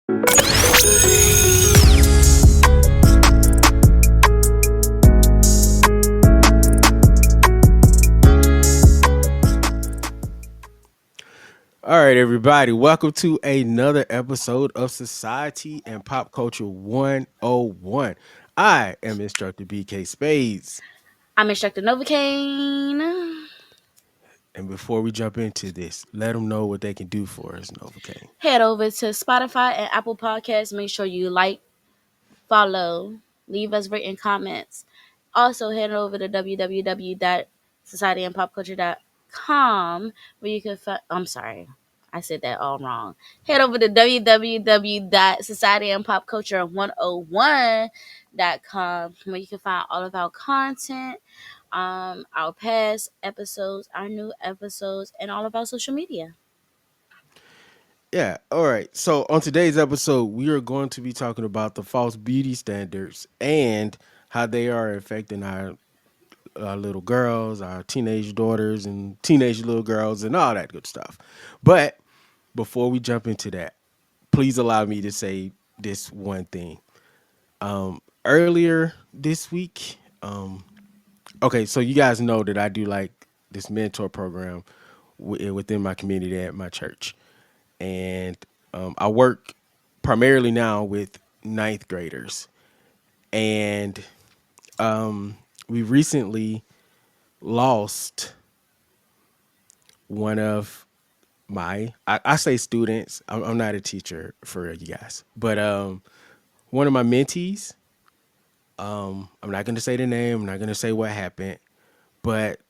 All right, everybody, welcome to another episode of Society and Pop Culture 101. I am Instructor BK Spades. I'm Instructor Novocaine. And before we jump into this, let them know what they can do for us, Novocaine. Head over to Spotify and Apple Podcasts. Make sure you like, follow, leave us written comments. Also, head over to www.societyandpopculture.com where you can find. I'm sorry, I said that all wrong. Head over to www.societyandpopculture101.com where you can find all of our content, our past episodes, our new episodes, and all of our social media. Yeah, all right. So on today's episode, we are going to be talking about the false beauty standards and how they are affecting our little girls, our teenage daughters, and teenage little girls, and all that good stuff. But before we jump into that, please allow me to say this one thing. Earlier this week, okay, so you guys know that I do like this mentor program within my community at my church, and I work primarily now with ninth graders, and we recently lost one of I say students. I'm not a teacher for you guys, but one of my mentees. I'm not going to say the name. I'm not going to say what happened, but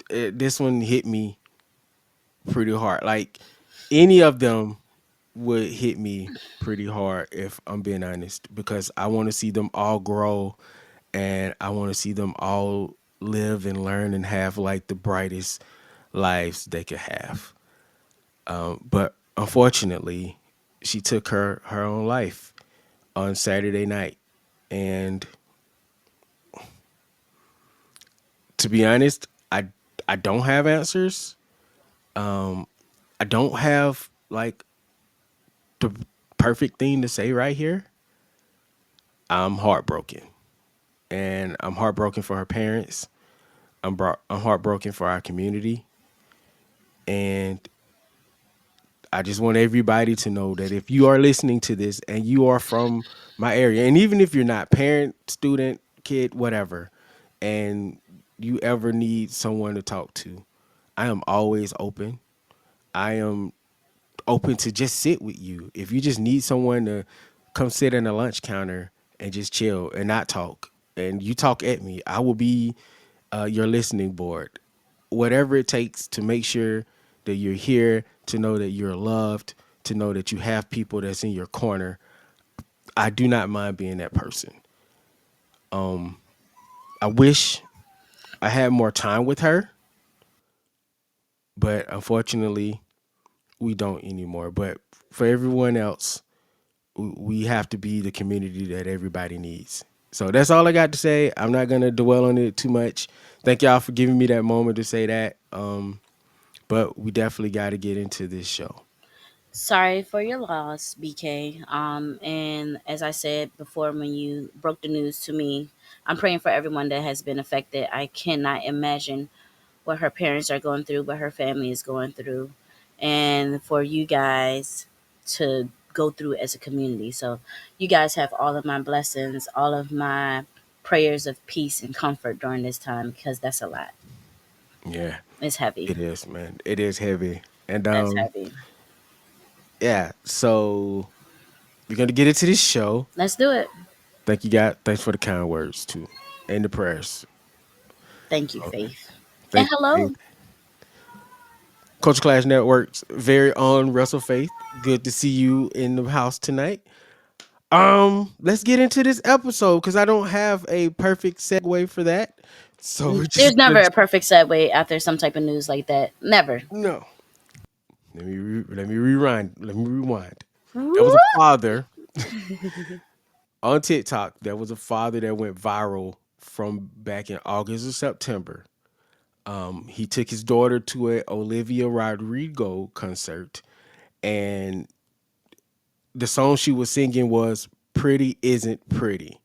this one hit me pretty hard. Like any of them would hit me pretty hard if I'm being honest, because I want to see them all grow and I want to see them all live and learn and have like the brightest lives they could have. But unfortunately, she took her own life on Saturday night, and to be honest, I don't have answers. I don't have like the perfect thing to say right here. I'm heartbroken, and I'm heartbroken for her parents. I'm heartbroken for our community, and I just want everybody to know that if you are listening to this and you are from my area, and even if you're not parent, student, kid, whatever, and you ever need someone to talk to, I am always open. I am open to just sit with you. If you just need someone to come sit in a lunch counter and just chill and not talk, and you talk at me, I will be your listening board. Whatever it takes to make sure that you're here, to know that you're loved, to know that you have people that's in your corner. I do not mind being that person. I wish I had more time with her, but unfortunately, we don't anymore. But for everyone else, we have to be the community that everybody needs. So that's all I got to say. I'm not gonna dwell on it too much. Thank y'all for giving me that moment to say that. But we definitely got to get into this show. Sorry for your loss, BK. And as I said before, when you broke the news to me, I'm praying for everyone that has been affected. I cannot imagine what her parents are going through, what her family is going through, and for you guys to go through as a community. So, you guys have all of my blessings, all of my prayers of peace and comfort during this time because that's a lot. Yeah, It's heavy. it is, man. It is heavy, and That's heavy. yeah. So we're gonna get into this show. Let's do it. Thank you, God. Thanks for the kind words too, and the prayers. Thank you, Okay. Faith. And Thank you, hello. Faith. Culture Clash Network's very own Russell Faith. Good to see you in the house tonight. Let's get into this episode because I don't have a perfect segue for that. So we're There's just never gonna a perfect segue after some type of news like that. Never. no. Let me rewind. Let me rewind. There Woo! was a father on TikTok. There was a father that went viral from back in August or September. He took his daughter to a Olivia Rodrigo concert, and the song she was singing was "Pretty Isn't Pretty."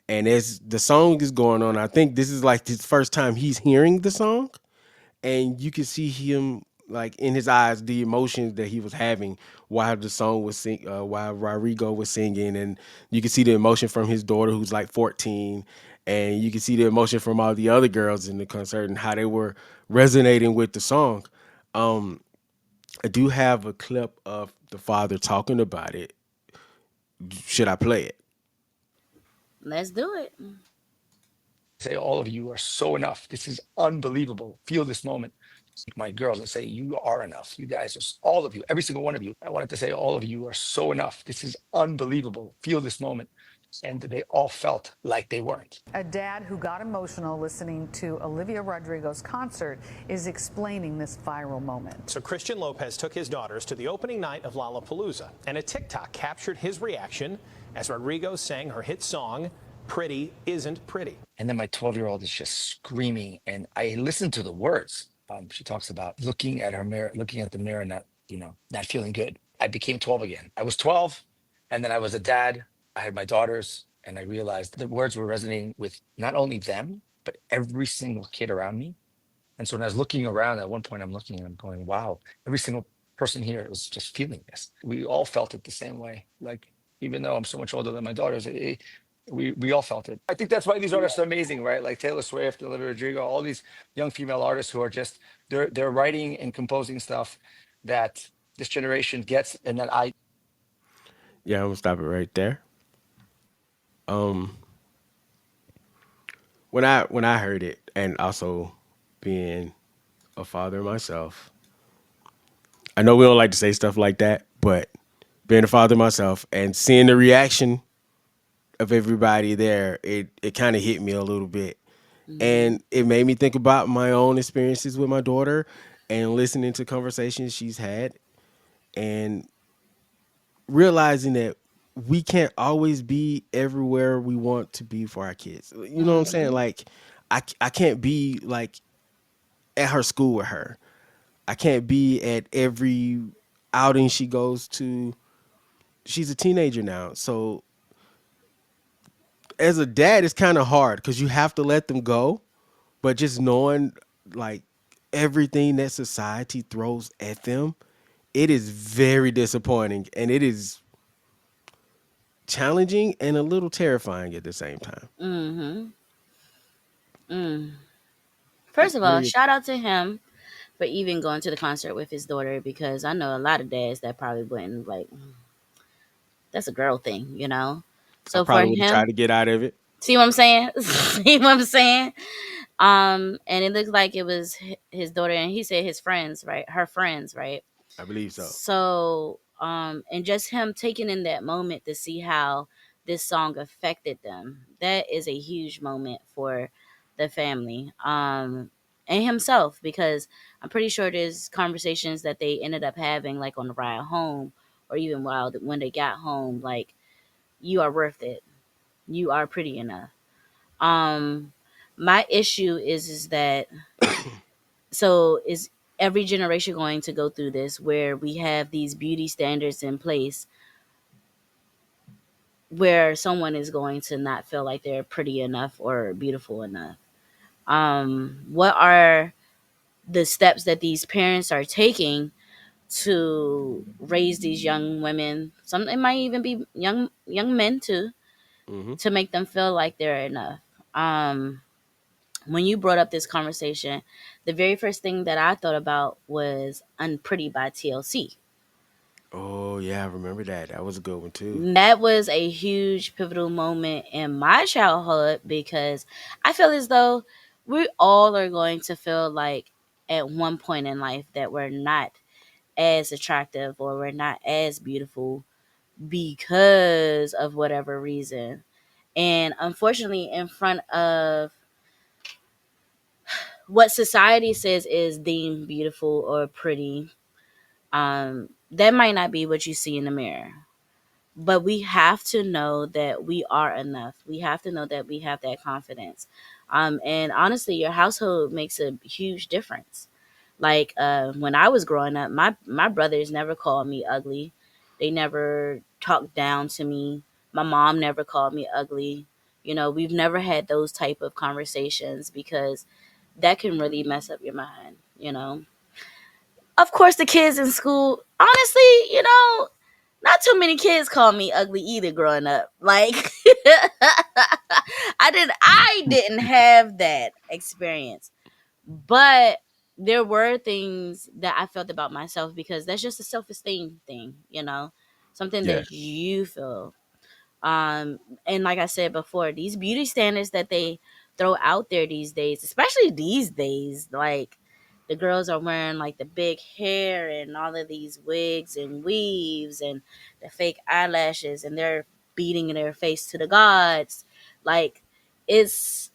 And as the song is going on, I think this is like his first time he's hearing the song, and you can see him like in his eyes the emotions that he was having while the song was while Rodrigo was singing, and you can see the emotion from his daughter who's like 14, and you can see the emotion from all the other girls in the concert and how they were resonating with the song. Um, I do have a clip of the father talking about it. Should I play it? Let's do it. Say, all of you are so enough. This is unbelievable. Feel this moment. My girls and say, you are enough. You guys are all of you, every single one of you. I wanted to say, all of you are so enough. This is unbelievable. Feel this moment. And they all felt like they weren't. A dad who got emotional listening to Olivia Rodrigo's concert is explaining this viral moment. So Christian Lopez took his daughters to the opening night of Lollapalooza, and a TikTok captured his reaction as Rodrigo sang her hit song, Pretty Isn't Pretty. And then my 12-year-old is just screaming. And I listened to the words. She talks about looking at her mirror, looking at the mirror, not, not feeling good. I became 12 again. I was 12, and then I was a dad. I had my daughters, and I realized the words were resonating with not only them, but every single kid around me. And so when I was looking around, at one point I'm looking and I'm going, wow, every single person here was just feeling this. We all felt it the same way. Like, even though I'm so much older than my daughters, we all felt it. I think that's why these artists are amazing, right? Like Taylor Swift, Olivia Rodrigo, all these young female artists who are just they're writing and composing stuff that this generation gets, and that I Yeah, I'm gonna stop it right there. Um, when I heard it, and also being a father myself, I know we don't like to say stuff like that, but being a father myself and seeing the reaction of everybody there, it kind of hit me a little bit, Hmm. and it made me think about my own experiences with my daughter and listening to conversations she's had and realizing that we can't always be everywhere we want to be for our kids. You know what I'm saying? Hmm. Like I can't be like at her school with her. I can't be at every outing she goes to. She's a teenager now. So as a dad it's kind of hard cuz you have to let them go, but just knowing like everything that society throws at them, it is very disappointing and it is challenging and a little terrifying at the same time. Hmm. First of What are all, you? shout out to him for even going to the concert with his daughter, because I know a lot of dads that probably wouldn't like, that's a girl thing, you know? I So for probably would have tried him, to get out of it. see what I'm saying? See what I'm saying? And it looked like it was his daughter, and he said his friends, right? Her friends, right? I believe so. So, and just him taking in that moment to see how this song affected them, that is a huge moment for the family. And himself, because I'm pretty sure there's conversations that they ended up having, like on the ride home, or even while when they got home, like, you are worth it. You are pretty enough. Um, my issue is that, so is every generation going to go through this where we have these beauty standards in place where someone is going to not feel like they're pretty enough or beautiful enough? What are the steps that these parents are taking to raise these young women? Some, it might even be young men too, Hmm. to make them feel like they're enough. Um, when you brought up this conversation, the very first thing that I thought about was "Unpretty" by TLC. Oh yeah, I remember that. That was a good one too. That was a huge pivotal moment in my childhood, because I feel as though we all are going to feel like at one point in life that we're not as attractive or we're not as beautiful because of whatever reason. And unfortunately, in front of what society says is deemed beautiful or pretty, that might not be what you see in the mirror. But we have to know that we are enough. We have to know that we have that confidence. And honestly, your household makes a huge difference. Like when I was growing up, my brothers never called me ugly. They never talk down to me. My mom never called me ugly. We've never had those type of conversations because that can really mess up your mind. Of course, the kids in school, honestly, not too many kids call me ugly either growing up. Like I didn't have that experience. But there were things that I felt about myself because that's just a self-esteem thing. Something Yeah. that you feel. And like I said before, these beauty standards that they throw out there these days, especially these days, like the girls are wearing like the big hair and all of these wigs and weaves and the fake eyelashes, and they're beating their face to the gods. Like it's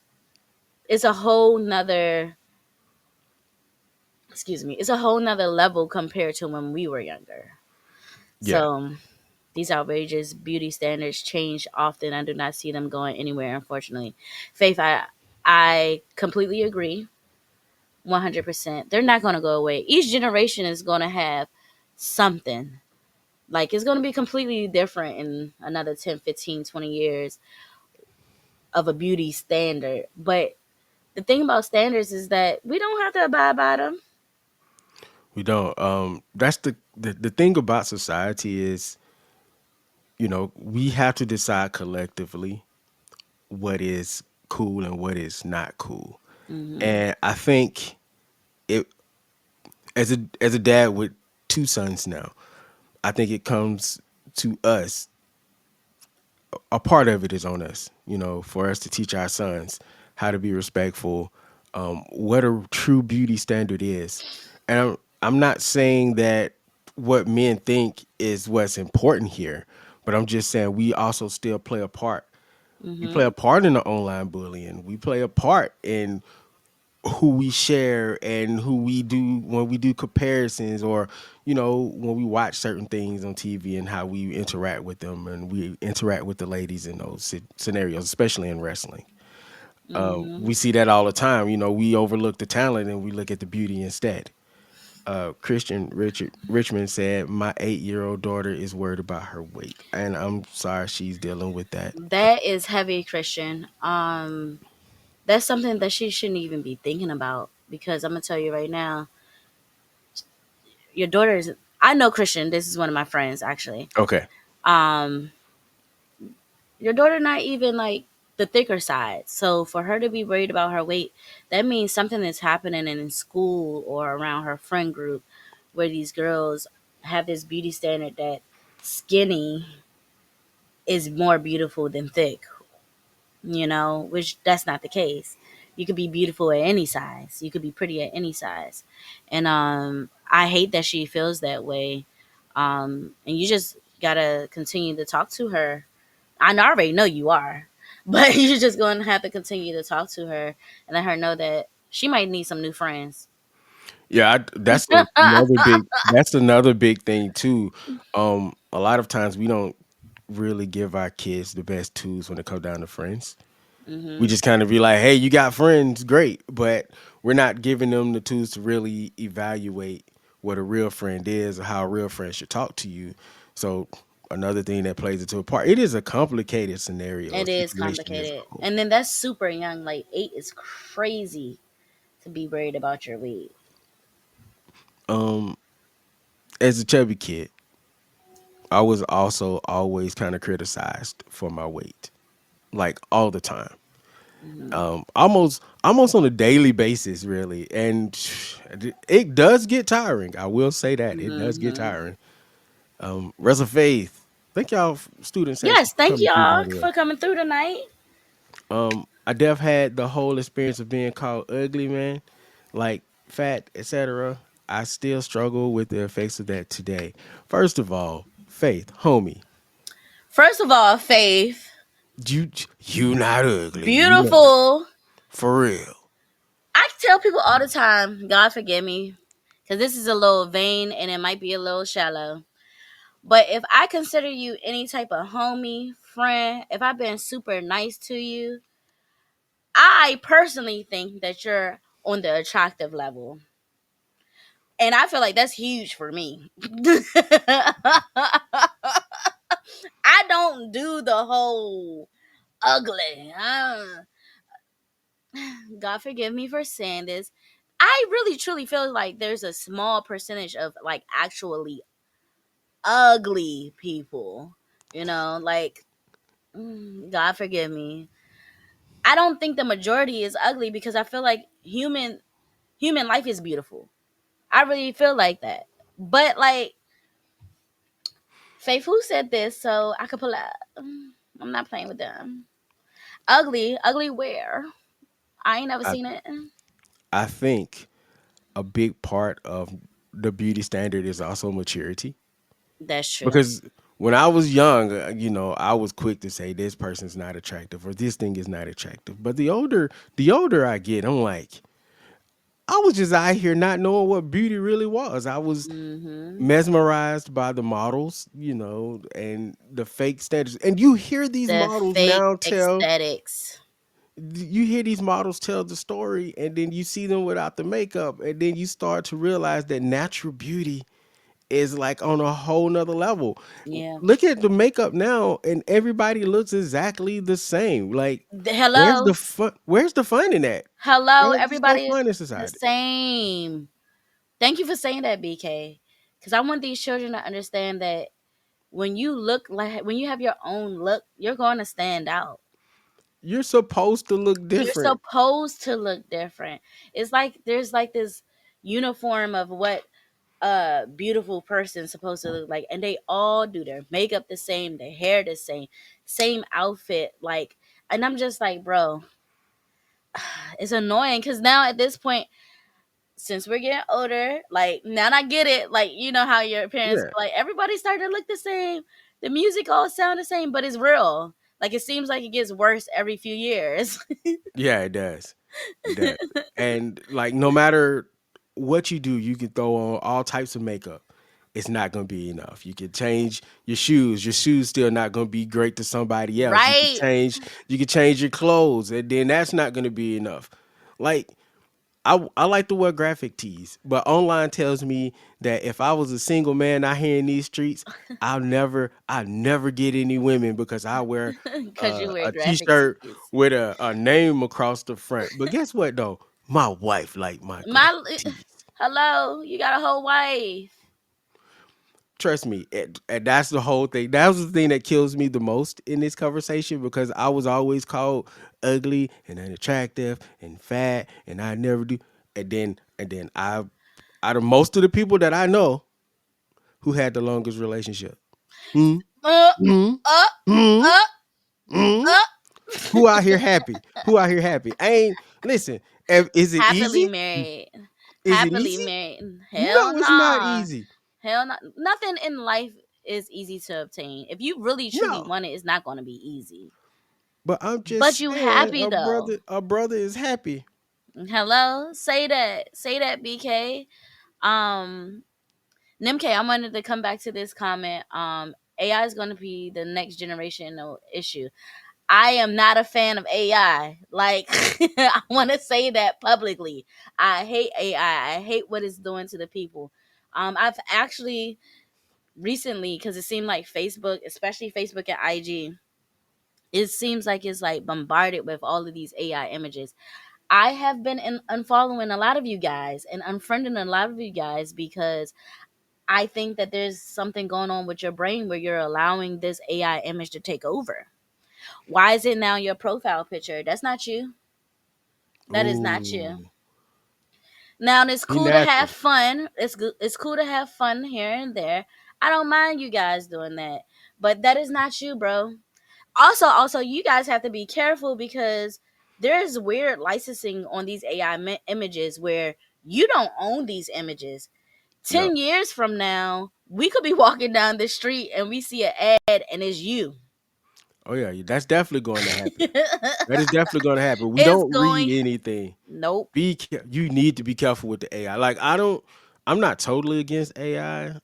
it's a whole nother it's a whole nother level compared to when we were younger. Yeah. So these outrageous beauty standards change often. I do not see them going anywhere, unfortunately. Faith, I completely agree. 100%. They're not going to go away. Each generation is going to have something. Like it's going to be completely different in another 10, 15, 20 years of a beauty standard. But the thing about standards is that we don't have to abide by them. We don't. That's the thing about society is, we have to decide collectively what is cool and what is not cool. And I think it as a dad with two sons now, I think it comes to us. A part of it is on us, for us to teach our sons how to be respectful, what a true beauty standard is. And I'm not saying that what men think is what's important here, but I'm just saying we also still play a part. We play a part in the online bullying. We play a part in who we share and who we do when we do comparisons, or when we watch certain things on TV and how we interact with them, and we interact with the ladies in those scenarios, especially in wrestling. We see that all the time. We overlook the talent and we look at the beauty instead. Christian Richmond said, "My 8-year-old daughter is worried about her weight," and I'm sorry she's dealing with that. That is heavy, Christian. That's something that she shouldn't even be thinking about because I'm gonna tell you right now, your daughter is. I know Christian. This is one of my friends actually. Okay. Um, your daughter not even like the thicker side. So for her to be worried about her weight, that means something is happening in school or around her friend group where these girls have this beauty standard that skinny is more beautiful than thick, which that's not the case. You could be beautiful at any size. You could be pretty at any size. And I hate that she feels that way. And you just gotta continue to talk to her. I already know you are, but you're just going to have to continue to talk to her and let her know that she might need some new friends. Yeah, that's another big thing too. A lot of times we don't really give our kids the best tools when it comes down to friends. We Hmm. just kind of be like, "Hey, you got friends, great," but we're not giving them the tools to really evaluate what a real friend is or how a real friend should talk to you. So another thing that plays into a part. It is a complicated scenario, It is situation as a complicated. whole. And then that's super young. Like 8 is crazy to be worried about your weight. Um, as a chubby kid, I was also always kind of criticized for my weight, like all the time. Hmm. Almost on a daily basis, really. And it does get tiring. I will say that it does get Hmm. tiring. Rest of Faith, thank y'all student section Yes, for thank coming through, by y'all the way. for coming through tonight. I def had the whole experience of being called ugly, man, like fat, etc. I still struggle with the effects of that today. First of all, Faith, homie, First of all, Faith, you you not ugly. You not, beautiful. for real. I tell people all the time, God forgive me, because this is a little vain and it might be a little shallow. But if I consider you any type of homie, friend, if I've been super nice to you, I personally think that you're on the attractive level. And I feel like that's huge for me. don't do the whole ugly. God forgive me for saying this. I really truly feel like there's a small percentage of like actually ugly people. Like God forgive me. I don't think the majority is ugly because I feel like human life is beautiful. I really feel like that. But like Faith, who said this, so I could pull out. I'm not playing with them. Ugly where? I ain't never I seen it. I think a big part of the beauty standard is also maturity. That's true. Because when I was young, I was quick to say this person's not attractive or this thing is not attractive. But the older I get, I'm like, I was just out here not knowing what beauty really was. I was Mm-hmm. mesmerized by the models, and the fake standards. And The fake aesthetics. you hear these models tell the story, and then you see them without the makeup, and then you start to realize that natural beauty is like on a whole nother level. Yeah. Look at the makeup now, and everybody looks exactly the same. Like, where's Hello. the fun? Where's the fun in that? Hello. There's no Everybody is fun in the society. same. Thank you for saying that, BK. Because I want these children to understand that when you have your own look, you're going to stand out. You're supposed to look You're different. supposed to look different. It's like there's like this uniform of what a beautiful person's supposed to look like, and they all do their makeup the same, their hair the same outfit, like, and I'm just like, bro, it's annoying because now at this point, since we're getting older, like now I get it. Like, you know how your parents Yeah, be like, everybody starting to look the same, the music all sound the same, but it's real. Like it seems like it gets worse every few years. yeah, it does. It does. And like, no matter what you do, you can throw on all types of makeup. It's not gonna be enough. You can change your shoes. Your shoes still not gonna be great to somebody else. Right. You can change your clothes, and then that's not gonna be enough. Like, I like to wear graphic tees, but online tells me that if I was a single man out here in these streets, I'll never get any women because I wear Because you wear a graphic t-shirt tees. with a name across the front. But guess what though? My wife like my graphic My tees. hello, you got a whole wife. Trust me, and that's the whole thing. That was the thing that kills me the most in this conversation because I was always called ugly and unattractive and fat, and I never do. And then out of most of the people that I know, who had the longest relationship? Hmm? Uh, Hmm? uh, Hmm? uh, Hmm? uh. Who out here happy? Who out here happy? I ain't listen. Is it Happily easy? married. Is it Happily easy? married. Hell No, it's not nah. easy. Hell no. Nothing in life is easy to obtain. If you really truly No. want it, it's not going to be easy. But I'm But just you saying happy though. a brother is happy. Hello? Say that. Say that, BK. Um, Nimk, I wanted to come back to this comment. AI is going to be the next generational issue. I am not a fan of AI. Like, I want to say that publicly. I hate AI. I hate what it's doing to the people. I've actually recently, because it seemed like Facebook, especially Facebook and IG, it seems like it's like bombarded with all of these AI images. I have been unfollowing a lot of you guys and unfriending a lot of you guys because I think that there's something going on with your brain where you're allowing this AI image to take over. Why is it now your profile picture? That's not you. That is not you. Ooh, Now it's he cool to have natural. fun. It's good. It's cool to have fun here and there. I don't mind you guys doing that, but that is not you, bro. Also, you guys have to be careful because there's weird licensing on these AI images where you don't own these images. No. 10 years from now, we could be walking down the street and we see an ad and it's you. Oh yeah, that's definitely going to happen. That is definitely going to happen. We It's don't read going. anything. Nope. You need to be careful with the AI. Like, I don't. I'm not totally against AI.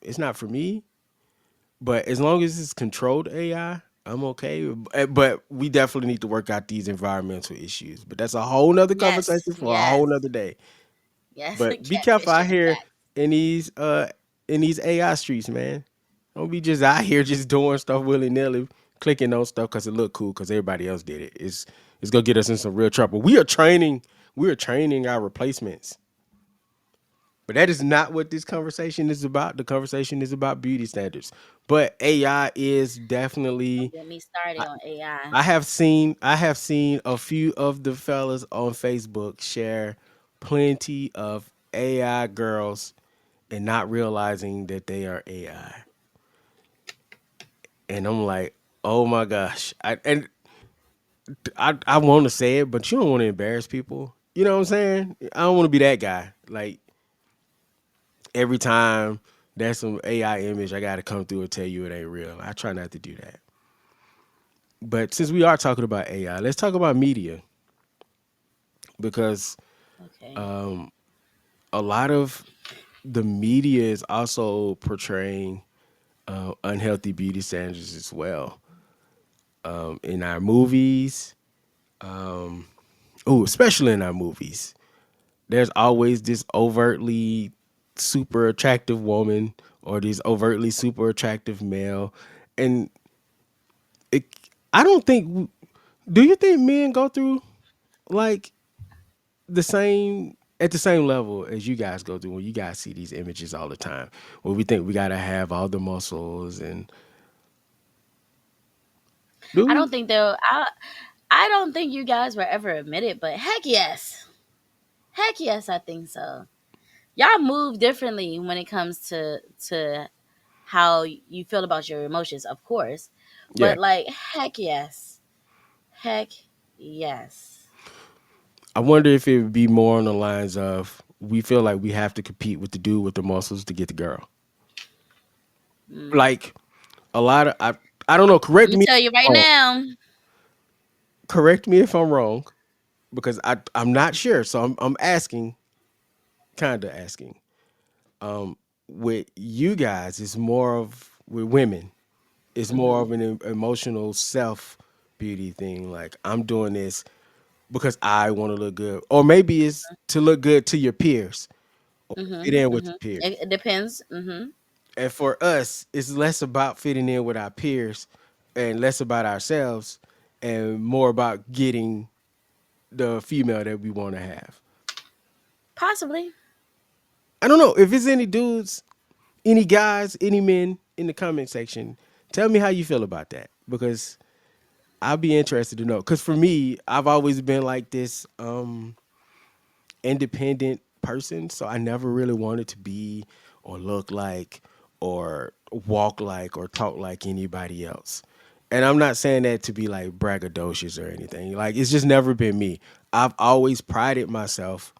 It's not for me, but as long as it's controlled AI, I'm okay. But we definitely need to work out these environmental issues. But that's a whole nother Yes. conversation for a whole Yes. nother day. Yes. But be careful Catfish out in the here back. in these uh in these AI streets, man. Don't be just out here just doing stuff willy nilly, clicking on stuff because it look cool because everybody else did it. It's gonna get us in some real trouble. We are training our replacements. But that is not what this conversation is about. The conversation is about beauty standards. But AI is definitely. Get me started on AI. I have seen a few of the fellas on Facebook share plenty of AI girls and not realizing that they are AI. And I'm like, oh my gosh. I want to say it, but you don't want to embarrass people. You know what I'm saying? I don't want to be that guy. Like every time there's some AI image, I got to come through and tell you it ain't real. I try not to do that. But since we are talking about AI, let's talk about media because Okay. a lot of the media is also portraying unhealthy beauty standards as well in our movies. Oh, especially in our movies, there's always this overtly super attractive woman or this overtly super attractive male, and it. I don't think. Do you think men go through like the same at the same level as you guys go through when you guys see these images all the time? Where we think we gotta have all the muscles and do I we? don't think they'll. I don't think you guys were ever admitted, but heck yes, heck yes, I think so. Y'all move differently when it comes to how you feel about your emotions, of course, Yeah. but like heck yes, heck yes. I wonder if it would be more on the lines of we feel like we have to compete with the dude with the muscles to get the girl. Mm. Like a lot of I don't know. I'm gonna tell you right now. Correct me if I'm wrong because I'm not sure. So I'm asking, kind of asking. With you guys, it's more of with women. It's more Hmm. of an emotional self beauty thing. Like I'm doing this because I want to look good, or maybe it's to look good to your peers, Hmm. fit in with Hmm. your peers. It depends. Hmm. And for us, it's less about fitting in with our peers and less about ourselves and more about getting the female that we want to have. Possibly. I don't know if it's any dudes, any guys, any men in the comment section. Tell me how you feel about that because I'll be interested to know. Because for me, I've always been like this independent person, so I never really wanted to be or look like or walk like or talk like anybody else. And I'm not saying that to be like braggadocious or anything. Like it's just never been me. I've always prided myself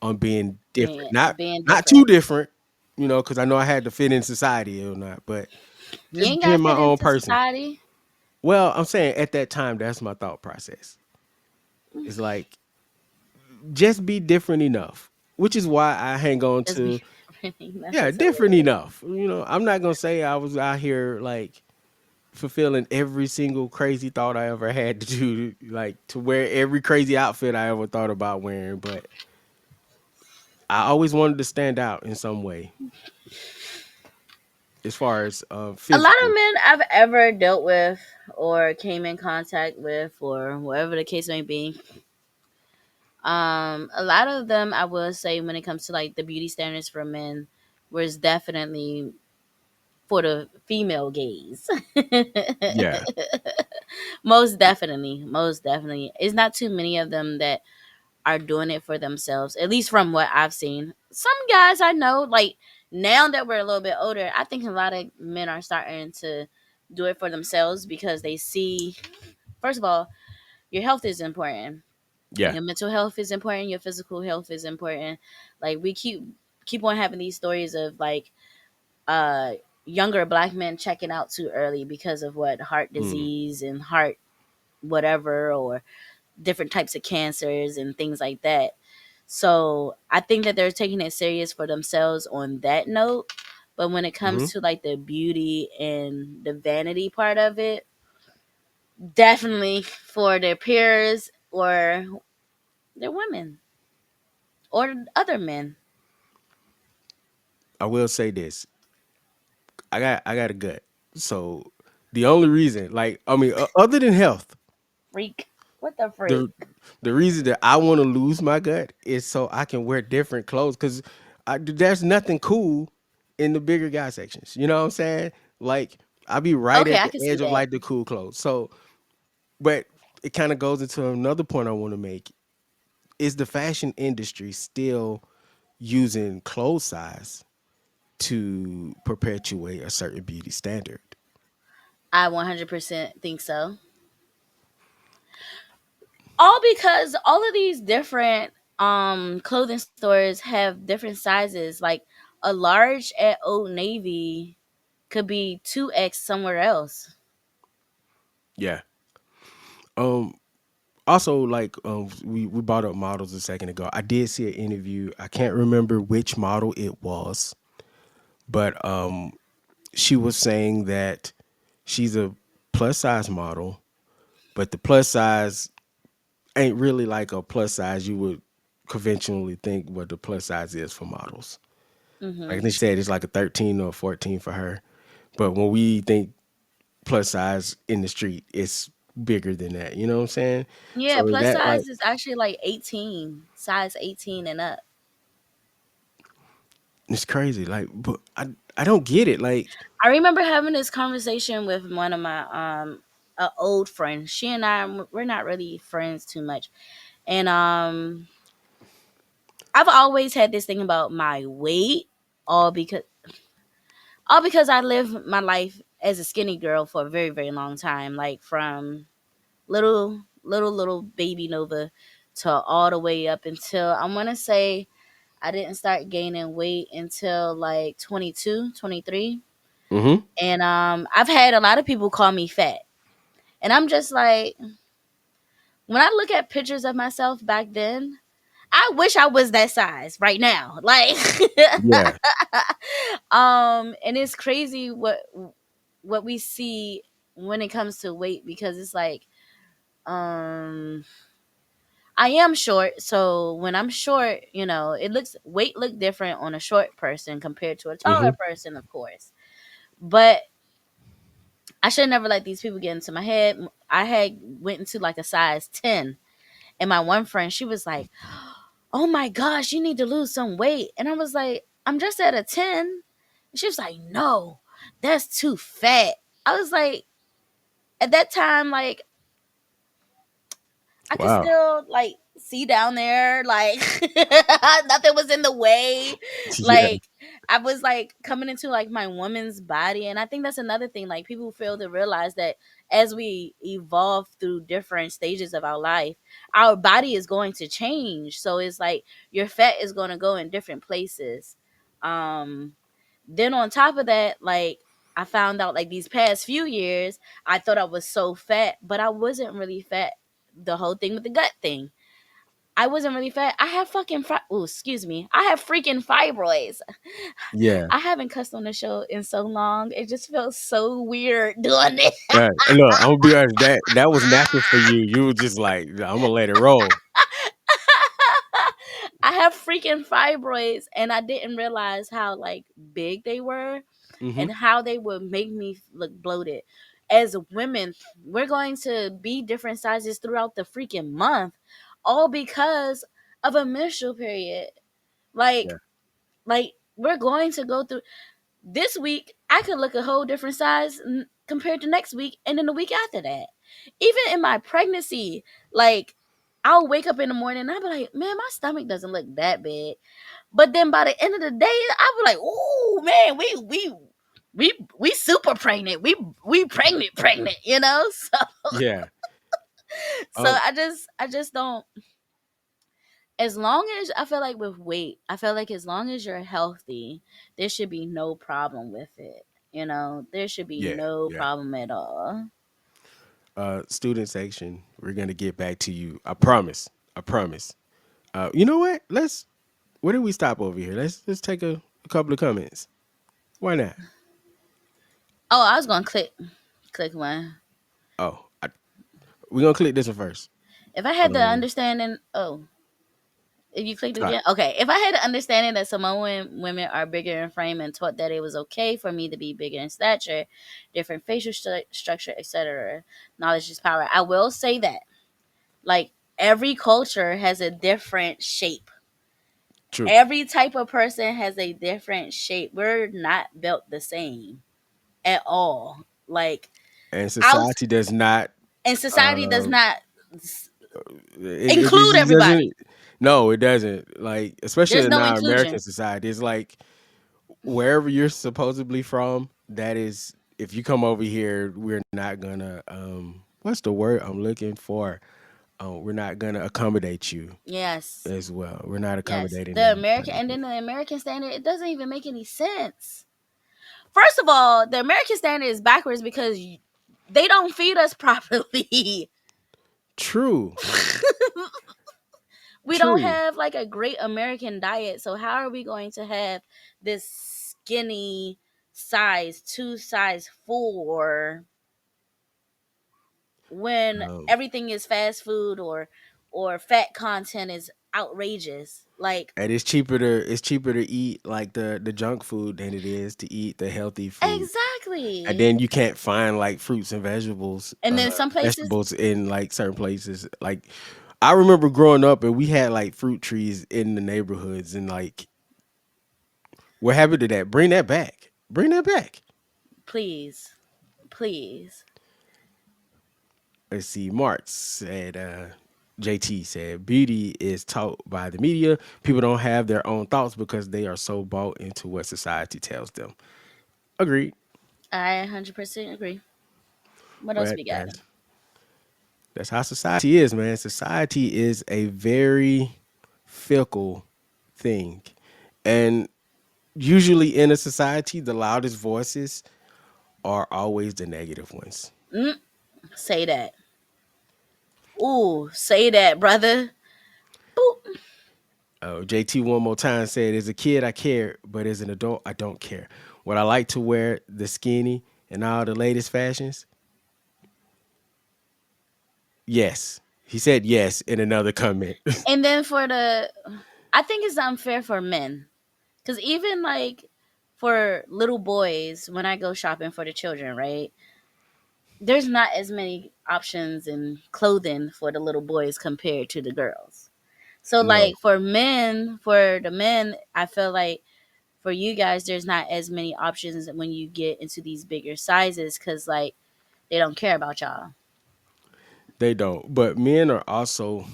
on being different, being not being not different. too different, because I know I had to fit in society or not, but You just ain't being gotta my fit own into person. society. Well, I'm saying at that time, that's my thought process. It's like just be different enough, which is why I hang on Just be to, that's yeah, just different hilarious. enough. I'm not gonna say I was out here like fulfilling every single crazy thought I ever had to do, like to wear every crazy outfit I ever thought about wearing, but I always wanted to stand out in some way as far as A lot of physical. men I've ever dealt with or came in contact with or whatever the case may be, a lot of them I will say when it comes to like the beauty standards for men was definitely for the female gaze. Yeah. Most definitely. It's not too many of them that are doing it for themselves, at least from what I've seen. Some guys I know, like now that we're a little bit older, I think a lot of men are starting to do it for themselves because they see, first of all, your health is important. Yeah. Your mental health is important. Your physical health is important. Like we keep on having these stories of like uh younger black men checking out too early because of what heart Mm. disease and heart whatever or different types of cancers and things like that. So I think that they're taking it serious for themselves on that note. But when it Hmm. comes to like the beauty and the vanity part of it, definitely for their peers or their women or other men. I will say this. I got a gut. So the only reason, like, I mean, other than health, Freak. What the freak? the the reason that I want to lose my gut is so I can wear different clothes because there's nothing cool in the bigger guy sections. You know what I'm saying? Like I be right Okay, at I the can see edge of that. like the cool clothes. So, but it kind of goes into another point I want to make: is the fashion industry still using clothes size to perpetuate a certain beauty standard? I 100% think so. All because all of these different clothing stores have different sizes. Like a large at Old Navy could be 2x somewhere else. Yeah. Um. Also, like we brought up models a second ago. I did see an interview. I can't remember which model it was, but she was saying that she's a plus size model, but the plus size ain't really like a plus size you would conventionally think what the plus size is for models. Like Hmm. they said, it's like a 13 or a 14 for her. But when we think plus size in the street, it's bigger than that. You know what I'm saying? Yeah, So is plus that like size is actually like 18, size 18 and up. it's crazy? Like, but I don't get it. Like, I remember having this conversation with one of my a old friend. She and we're not really friends too much. And I've always had this thing about my weight, all because all because I lived my life as a skinny girl for a very very long time, like from little baby Nova to all the way up until I want to say I didn't start gaining weight until like 22, 23. mm-hmm. And I've had a lot of people call me fat. And I'm just like, when I look at pictures of myself back then, I wish I was that size right now. Like Yeah, and it's crazy what we see when it comes to weight, because it's like um I am short, so when I'm short, it looks weight look different on a short person compared to a taller mm-hmm. person, of course. But I should never let these people get into my head. I had went into like a size 10, and my one friend, she was like, "Oh my gosh, you need to lose some weight." And I was like, "I'm just at a 10." And she was like, "No, that's too fat." I was like, at that time, like I could Wow. still like see down there, like nothing was in the way. Yeah, Like I was like coming into like my woman's body, and I think that's another thing. Like people fail to realize that as we evolve through different stages of our life, our body is going to change. So it's like your fat is going to go in different places. Um, then on top of that, like I found out like these past few years, I thought I was so fat, but I wasn't really fat. The whole thing with the gut thing, I wasn't really fat. I have oh, excuse me. I have freaking fibroids. yeah. I haven't cussed on the show in so long. It just feels so weird doing it. Yeah. And look, I'm gonna be honest. That was natural for you. You were just like, I'm gonna let it roll. I have freaking fibroids, and I didn't realize how like big they were Mm-hmm. and how they would make me look bloated. As women, we're going to be different sizes throughout the freaking month, all because of a menstrual period. Like, Yeah. like we're going to go through this week. I could look a whole different size compared to next week, and then the week after that. Even in my pregnancy, like I'll wake up in the morning and I'll be like, man, my stomach doesn't look that big. But then by the end of the day, I'll be like, oh man, we super pregnant. We pregnant, you know? Yeah. So I just don't, as long as I feel like with weight, I feel like as long as you're healthy, there should be no problem with it. There should be Yeah. no Yeah. problem at all. Student section, we're gonna get back to you. I promise. I promise. You know what? Where do we stop over here? Let's take a couple of comments. Why not? Oh, I was gonna click one. Oh, we're gonna click this one first. If I had the Um, understanding, oh, If you clicked All right. again, okay. If I had an understanding that Samoan women are bigger in frame and taught that it was okay for me to be bigger in stature, different facial structure, etc., knowledge is power. I will say that, like, every culture has a different shape. True. Every type of person has a different shape. We're not built the same at all. Like, And out society does not. and society does Uh, not it include just everybody. doesn't. No, it doesn't. Like, especially There's in no our American inclusion. society, it's like wherever you're supposedly from, that is. If you come over here, we're not gonna. What's the word I'm looking for? We're not gonna accommodate you Yes. as well. We're not Yes. accommodating The American, anybody. and then the American standard, it doesn't even make any sense. First of all, the American standard is backwards because they don't feed us properly. True. We don't True. have like a great American diet. So how are we going to have this skinny size 2 size 4 when Um, everything is fast food or fat content is outrageous? Like, and it's cheaper to eat like the junk food than it is to eat the healthy food. And exactly. then you can't find like fruits and vegetables, And then some places, vegetables in like certain places. Like I remember growing up and we had like fruit trees in the neighborhoods, and like what happened to that? Bring that back. Bring that back. please, please. Let's see. Mark said, JT said, beauty is taught by the media. People don't have their own thoughts because they are so bought into what society tells them. Agreed. I 100% agree. What else But we got? that's how society is, man. Society is a very fickle thing. And usually in a society, the loudest voices are always the negative ones. Say that. Ooh, say that, brother. Boop. Oh, JT one more time said, as a kid, I cared, but as an adult, I don't care. Would I like to wear the skinny and all the latest fashions? Yes. He said yes in another comment. And then I think it's unfair for men. Because even like for little boys, when I go shopping for the children, right? There's not as many options in clothing for the little boys compared to the girls. So, No, like, for the men, I feel like for you guys, there's not as many options when you get into these bigger sizes because, like, they don't care about y'all. they don't. But men are also,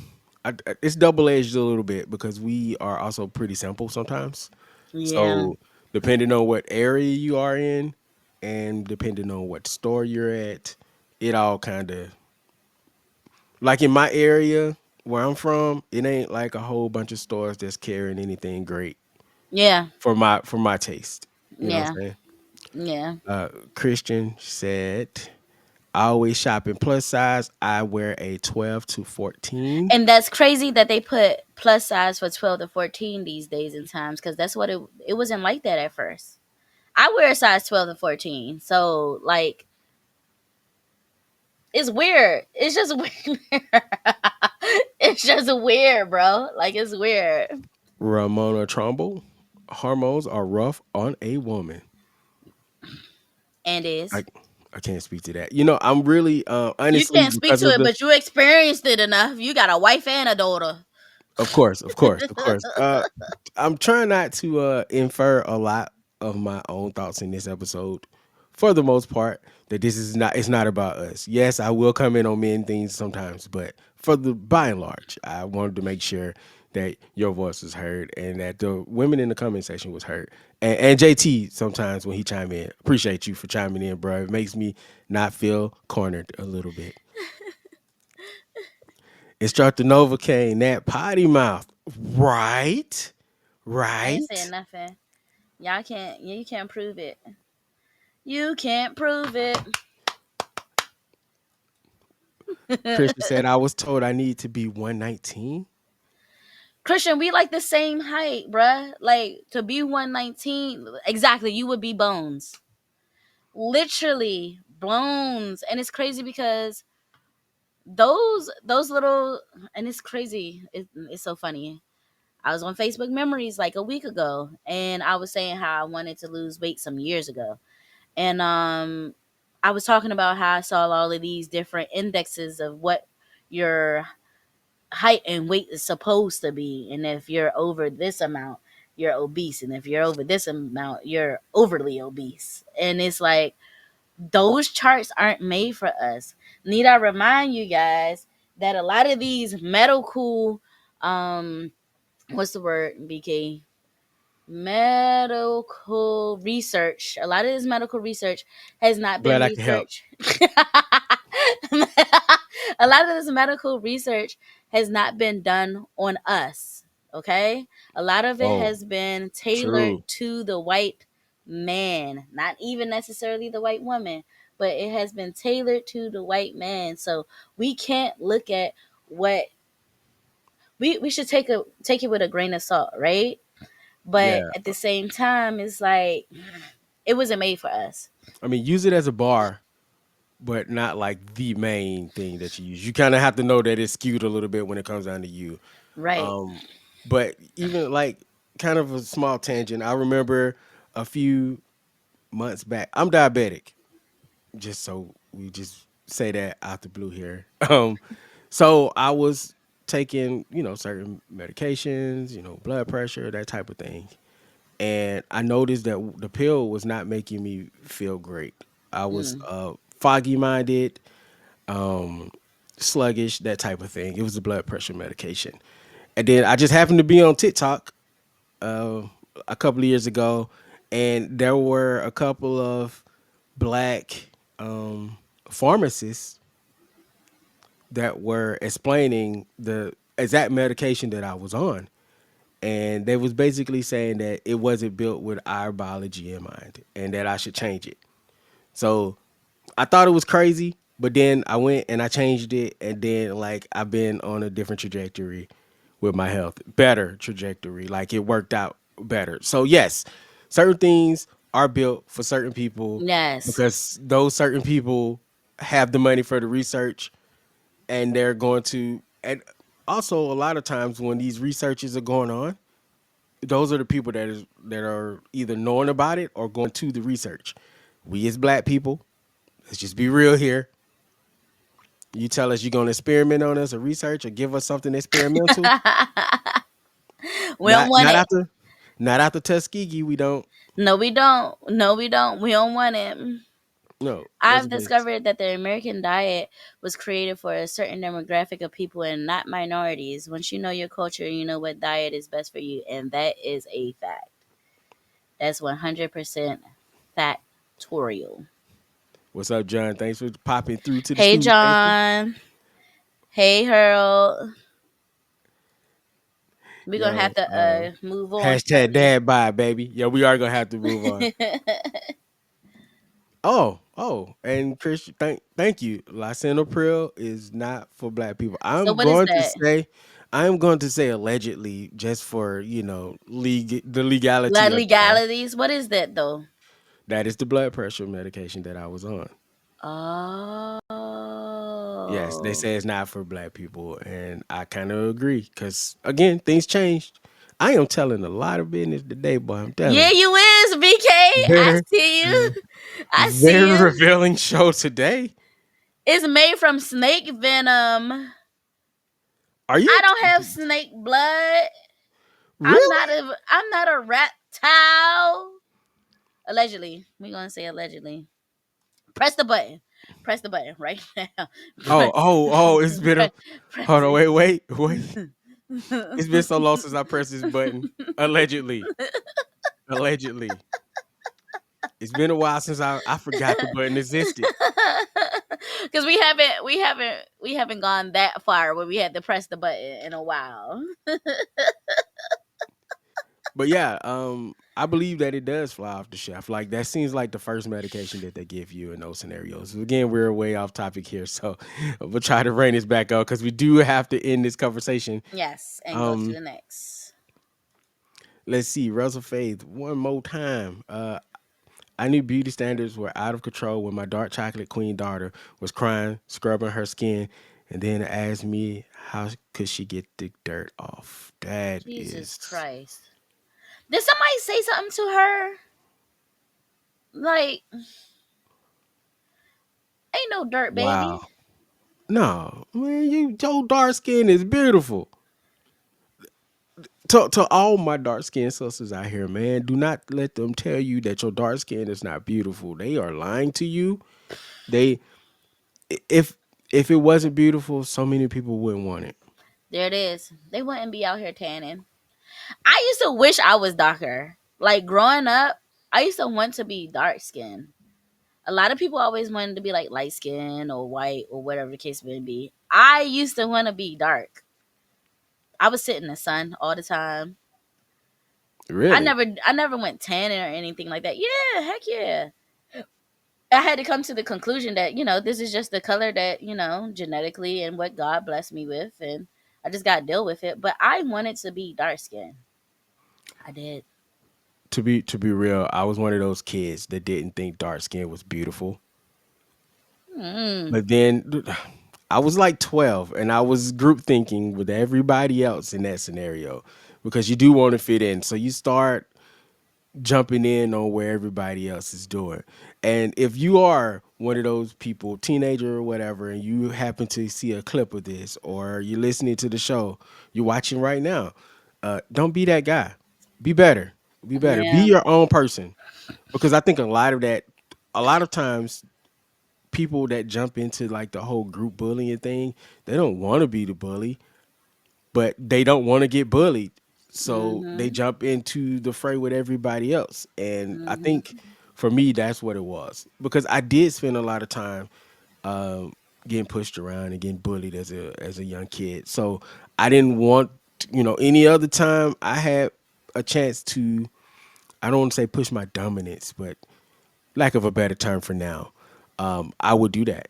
it's double edged a little bit because we are also pretty simple sometimes. Yeah. So depending on what area you are in and depending on what store you're at, it all kind of, like in my area where I'm from, it ain't like a whole bunch of stores that's carrying anything great Yeah. for my taste. You know what Yeah. I'm saying? Yeah. Christian said, I always shop in plus size. I wear a 12 to 14. And that's crazy that they put plus size for 12 to 14 these days and times because that's what it wasn't like that at first. I wear a size 12 to 14. So, like, it's weird. It's just weird. It's just weird, bro. Like, it's weird. Ramona Trumbull, hormones are rough on a woman. And I is. I can't speak to that. You know, I'm really You honestly can't speak because to of it, the. but you experienced it enough. You got a wife and a daughter. Of course, of course, of course. I'm trying not to infer a lot of my own thoughts in this episode. For the most part, that this is not it's not about us. Yes, I will come in on men things sometimes, but for the by and large, I wanted to make sure that your voice was heard and that the women in the comment section was heard. And JT sometimes when he chime in, appreciate you for chiming in, bro. It makes me not feel cornered a little bit. Instructor Novocaine, that potty mouth. Right. I ain't saying Right. nothing. You can't prove it. You can't prove it. Christian said, I was told I need to be 119. Christian, we like the same height, bruh. Like, to be 119, exactly, you would be bones. Literally, bones. And it's crazy because those little, and it's crazy. It's so funny. I was on Facebook Memories like a week ago, and I was saying how I wanted to lose weight some years ago. And I was talking about how I saw all of these different indexes of what your height and weight is supposed to be. And if you're over this amount, you're obese. And if you're over this amount, you're overly obese. And it's like, those charts aren't made for us. Need I remind you guys that a lot of these medical, what's the word, BK? Medical research. A lot of this medical research has not been Glad I can help. researched. A lot of this medical research has not been done on us. Okay? A lot of it Oh, has been tailored true. to the white man, not even necessarily the white woman, but it has been tailored to the white man. So we can't look at what we should take it with a grain of salt, right? But Yeah. at the same time, it's like it wasn't made for us. I mean, use it as a bar, but not like the main thing that you use. You kind of have to know that it's skewed a little bit when it comes down to you. Right. Um, but even like kind of a small tangent, I remember a few months back. I'm diabetic, just so we just say that out the blue here. So I was taking, certain medications, blood pressure, that type of thing. And I noticed that the pill was not making me feel great. I was Mm. foggy minded, um, sluggish, that type of thing. It was a blood pressure medication. And then I just happened to be on TikTok uh, a couple of years ago, and there were a couple of black pharmacists that were explaining the exact medication that I was on. And they was basically saying that it wasn't built with our biology in mind and that I should change it. So I thought it was crazy, but then I went and I changed it, and then like I've been on a different trajectory with my health, better trajectory. Like it worked out better. So yes, certain things are built for certain people Yes. because those certain people have the money for the research, and they're going to. And also, a lot of times when these researches are going on, those are the people that are either knowing about it or going to the research. We as black people, let's just be real here. You tell us you're gonna experiment on us or research or give us something experimental. We don't Not want not it. after not after Tuskegee, we don't. No, we don't. No, we don't. We don't want it. No. Let's I've be discovered that the American diet was created for a certain demographic of people and not minorities. Once you know your culture, you know what diet is best for you, and that is a fact. That's 100% factorial. What's up, John? Thanks for popping through to the Hey, studio station. John. Hey, Harold. We're gonna have Yo, to move on hashtag shortly. dad bye, baby. Yo, we are gonna have to move on. Oh, and Chris, thank you. Lisinopril is not for black people. So what is that? I'm going to say allegedly, just for the legality of it all. Legalities. What is that though? That is the blood pressure medication that I was on. Yes, they Oh. say it's not for black people, and I kind of agree because again, things changed. I am telling a lot of business today, boy. I'm telling Yeah, you, you is, BK. I very, see you. I see very you. revealing show today. It's made from snake venom. Are you I don't have snake blood. really? I'm not a reptile. Allegedly. We're gonna say allegedly. Press the button. Press the button right now. Oh! It's been a Press hold on. Wait. it. It's been so long since I pressed this button. Allegedly, allegedly. It's been a while since I forgot the button existed. Because we haven't gone that far where we had to press the button in a while. But yeah, I believe that it does fly off the shelf. Like that seems like the first medication that they give you in those scenarios. Again, we're way off topic here, so we'll try to rein this back up because we do have to end this conversation. Yes, and go to Um, the next. let's see, Russell Faith, one more time. I knew beauty standards were out of control when my dark chocolate queen daughter was crying, scrubbing her skin, and then asked me how could she get the dirt off. That Jesus is Christ. Did somebody say something to her? Like, ain't no dirt, wow. baby. No, man, your dark skin is beautiful. To all my dark skinned sisters out here, man, do not let them tell you that your dark skin is not beautiful. They are lying to you. They if if it wasn't beautiful, so many people wouldn't want it. There it is. They wouldn't be out here tanning. I used to wish I was darker. Like growing up, I used to want to be dark skinned. A lot of people always wanted to be like light skin or white or whatever the case may be. I used to want to be dark. I would sit in the sun all the time. I Really? never I never went tanning or anything like that. Yeah, heck yeah. I had to come to the conclusion that, this is just the color that, genetically and what God blessed me with, and I just got to deal with it. But I wanted to be dark skinned. I did. To be real, I was one of those kids that didn't think dark skin was beautiful. Mm. But then I was like 12 and I was group thinking with everybody else in that scenario because you do want to fit in. So you start jumping in on where everybody else is doing. And if you are one of those people, teenager or whatever, and you happen to see a clip of this or you're listening to the show, you're watching right now, don't be that guy. Be better. Be better. Be Yeah. your own person. Because I think a lot of times, people that jump into like the whole group bullying thing, they don't want to be the bully, but they don't want to get bullied. So they Mhm. jump into the fray with everybody else. And I Mhm. think for me, that's what it was. Because I did spend a lot of time um, getting pushed around and getting bullied as a young kid. So I didn't want, any other time I had a chance to, I don't want to say push my dominance, but lack of a better term for now, I would do that.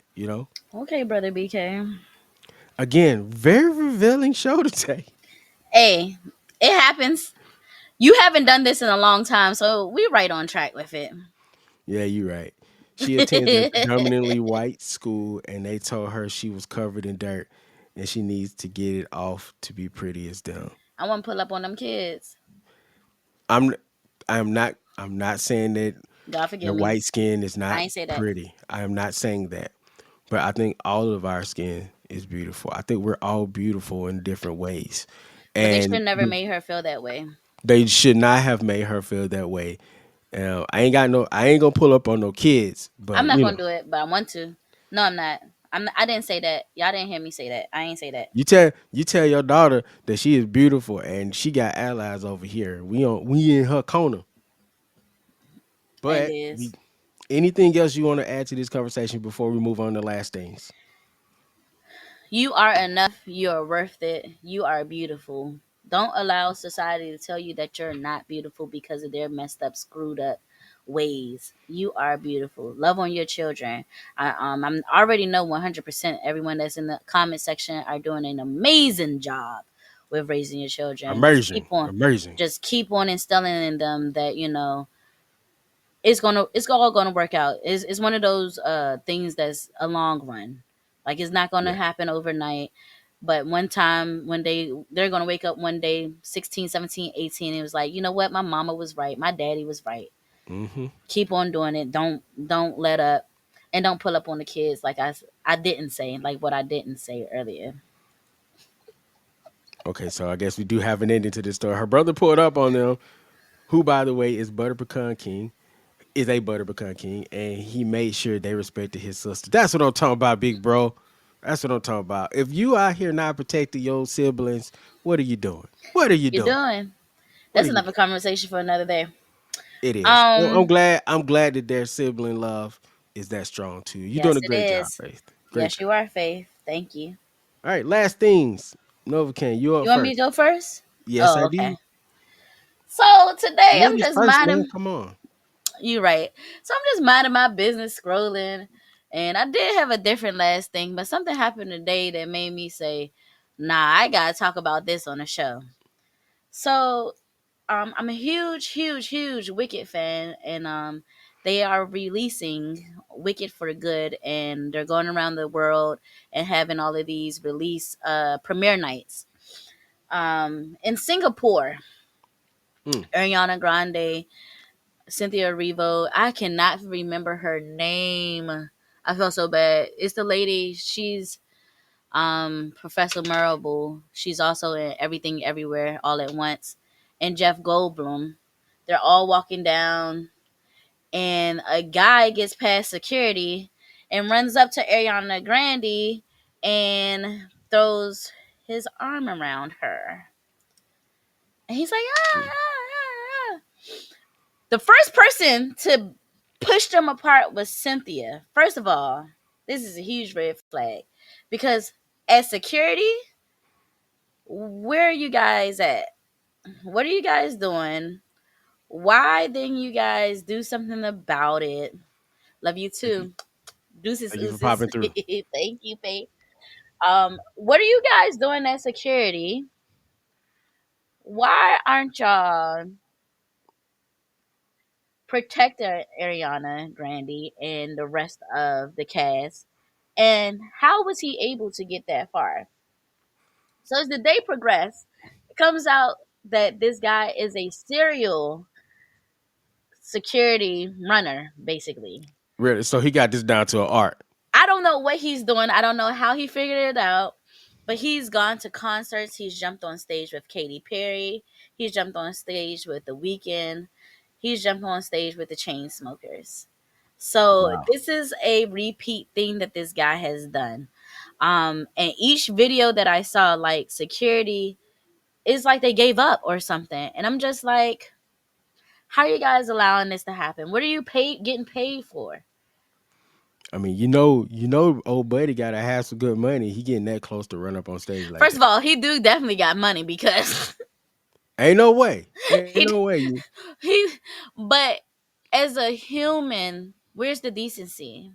Okay, brother BK. Again, very revealing show today. Hey, it happens. You haven't done this in a long time, so we right on track with it. Yeah, you're right. She attends a predominantly white school, and they told her she was covered in dirt, and she needs to get it off to be pretty as them. I want to pull up on them kids. I'm, I'm not saying that God forgive your me. white skin is I not ain't say that. pretty. I am not saying that, but I think all of our skin is beautiful. I think we're all beautiful in different ways, But they should and never made her feel that way. they should not have made her feel that way. I ain't gonna pull up on no kids, I'm but not gonna do it, but I want to. No, I'm not. I didn't say that. Y'all didn't hear me say that. I ain't say that. you tell your daughter that she is beautiful and she got allies over here. We in her corner. It But is. anything else you want to add to this conversation before we move on to last things? You are enough. You are worth it. You are beautiful. Don't allow society to tell you that you're not beautiful because of their messed up, screwed up ways. You are beautiful. Love on your children. I'm already know 100% everyone that's in the comment section are doing an amazing job with raising your children. Amazing, amazing. Just keep on instilling in them that it's all gonna work out. It's one of those things that's a long run. Like it's not gonna Yeah. happen overnight. But one time when they're gonna wake up one day, 16, 17, 18, it was like, you know what, my mama was right, my daddy was right. Hmm. Keep on doing it. Don't let up, and don't pull up on the kids like I didn't say, like what I didn't say earlier. Okay, so I guess we do have an ending to this story. Her brother pulled up on them, who, by the way, is Butter Pecan King, is a Butter Pecan King, and he made sure they respected his sister. That's what I'm talking about, big bro. That's what I'm talking about. If you out here not protecting your siblings, what are you doing? What are you You're doing? doing. What That's are you another doing? conversation for another day. It is. I'm Um, glad. I'm glad that their sibling love is that strong too. You're doing yes, a it great job, is. Faith. Great Yes, job. you are, Faith. Thank you. All right, last things. Novocaine, you up You want me to first. go first? Yes, Oh, I do. okay. So today I'm Ladies just first, man. minding Come on. you right. So I'm just minding my business, scrolling, and I did have a different last thing, but something happened today that made me say, "Nah, I gotta talk about this on the show." So I'm a huge, huge, huge Wicked fan, and they are releasing Wicked for Good, and they're going around the world and having all of these release premiere nights. In Singapore, Mm. Ariana Grande, Cynthia Erivo, I cannot remember her name. I feel so bad. It's the lady. She's Professor Marable. She's also in Everything Everywhere All at Once. And Jeff Goldblum. They're all walking down, and a guy gets past security and runs up to Ariana Grande and throws his arm around her. And he's like, ah, ah, ah, ah. The first person to push them apart was Cynthia. First of all, this is a huge red flag because as security, where are you guys at? What are you guys doing? Why didn't you guys do something about it? Love you Thank you, too. Deuces, thank you for oozes. popping through. Thank you, babe. What are you guys doing at security? Why aren't y'all protecting Ariana Grande and the rest of the cast? And how was he able to get that far? So as the day progressed, it comes out that this guy is a serial security runner, basically. Really? So he got this down to an art. I don't know what he's doing. I don't know how he figured it out. But he's gone to concerts. He's jumped on stage with Katy Perry. He's jumped on stage with The Weeknd. He's jumped on stage with the Chainsmokers. So Wow. this is a repeat thing that this guy has done. And each video that I saw, like security, is like they gave up or something. And I'm just like, how are you guys allowing this to happen? What are you getting paid for? I mean, old buddy gotta have some good money. He getting that close to run up on stage like First of that. all, he do definitely got money because Ain't no way. Ain't he no way. You. he but as a human, where's the decency?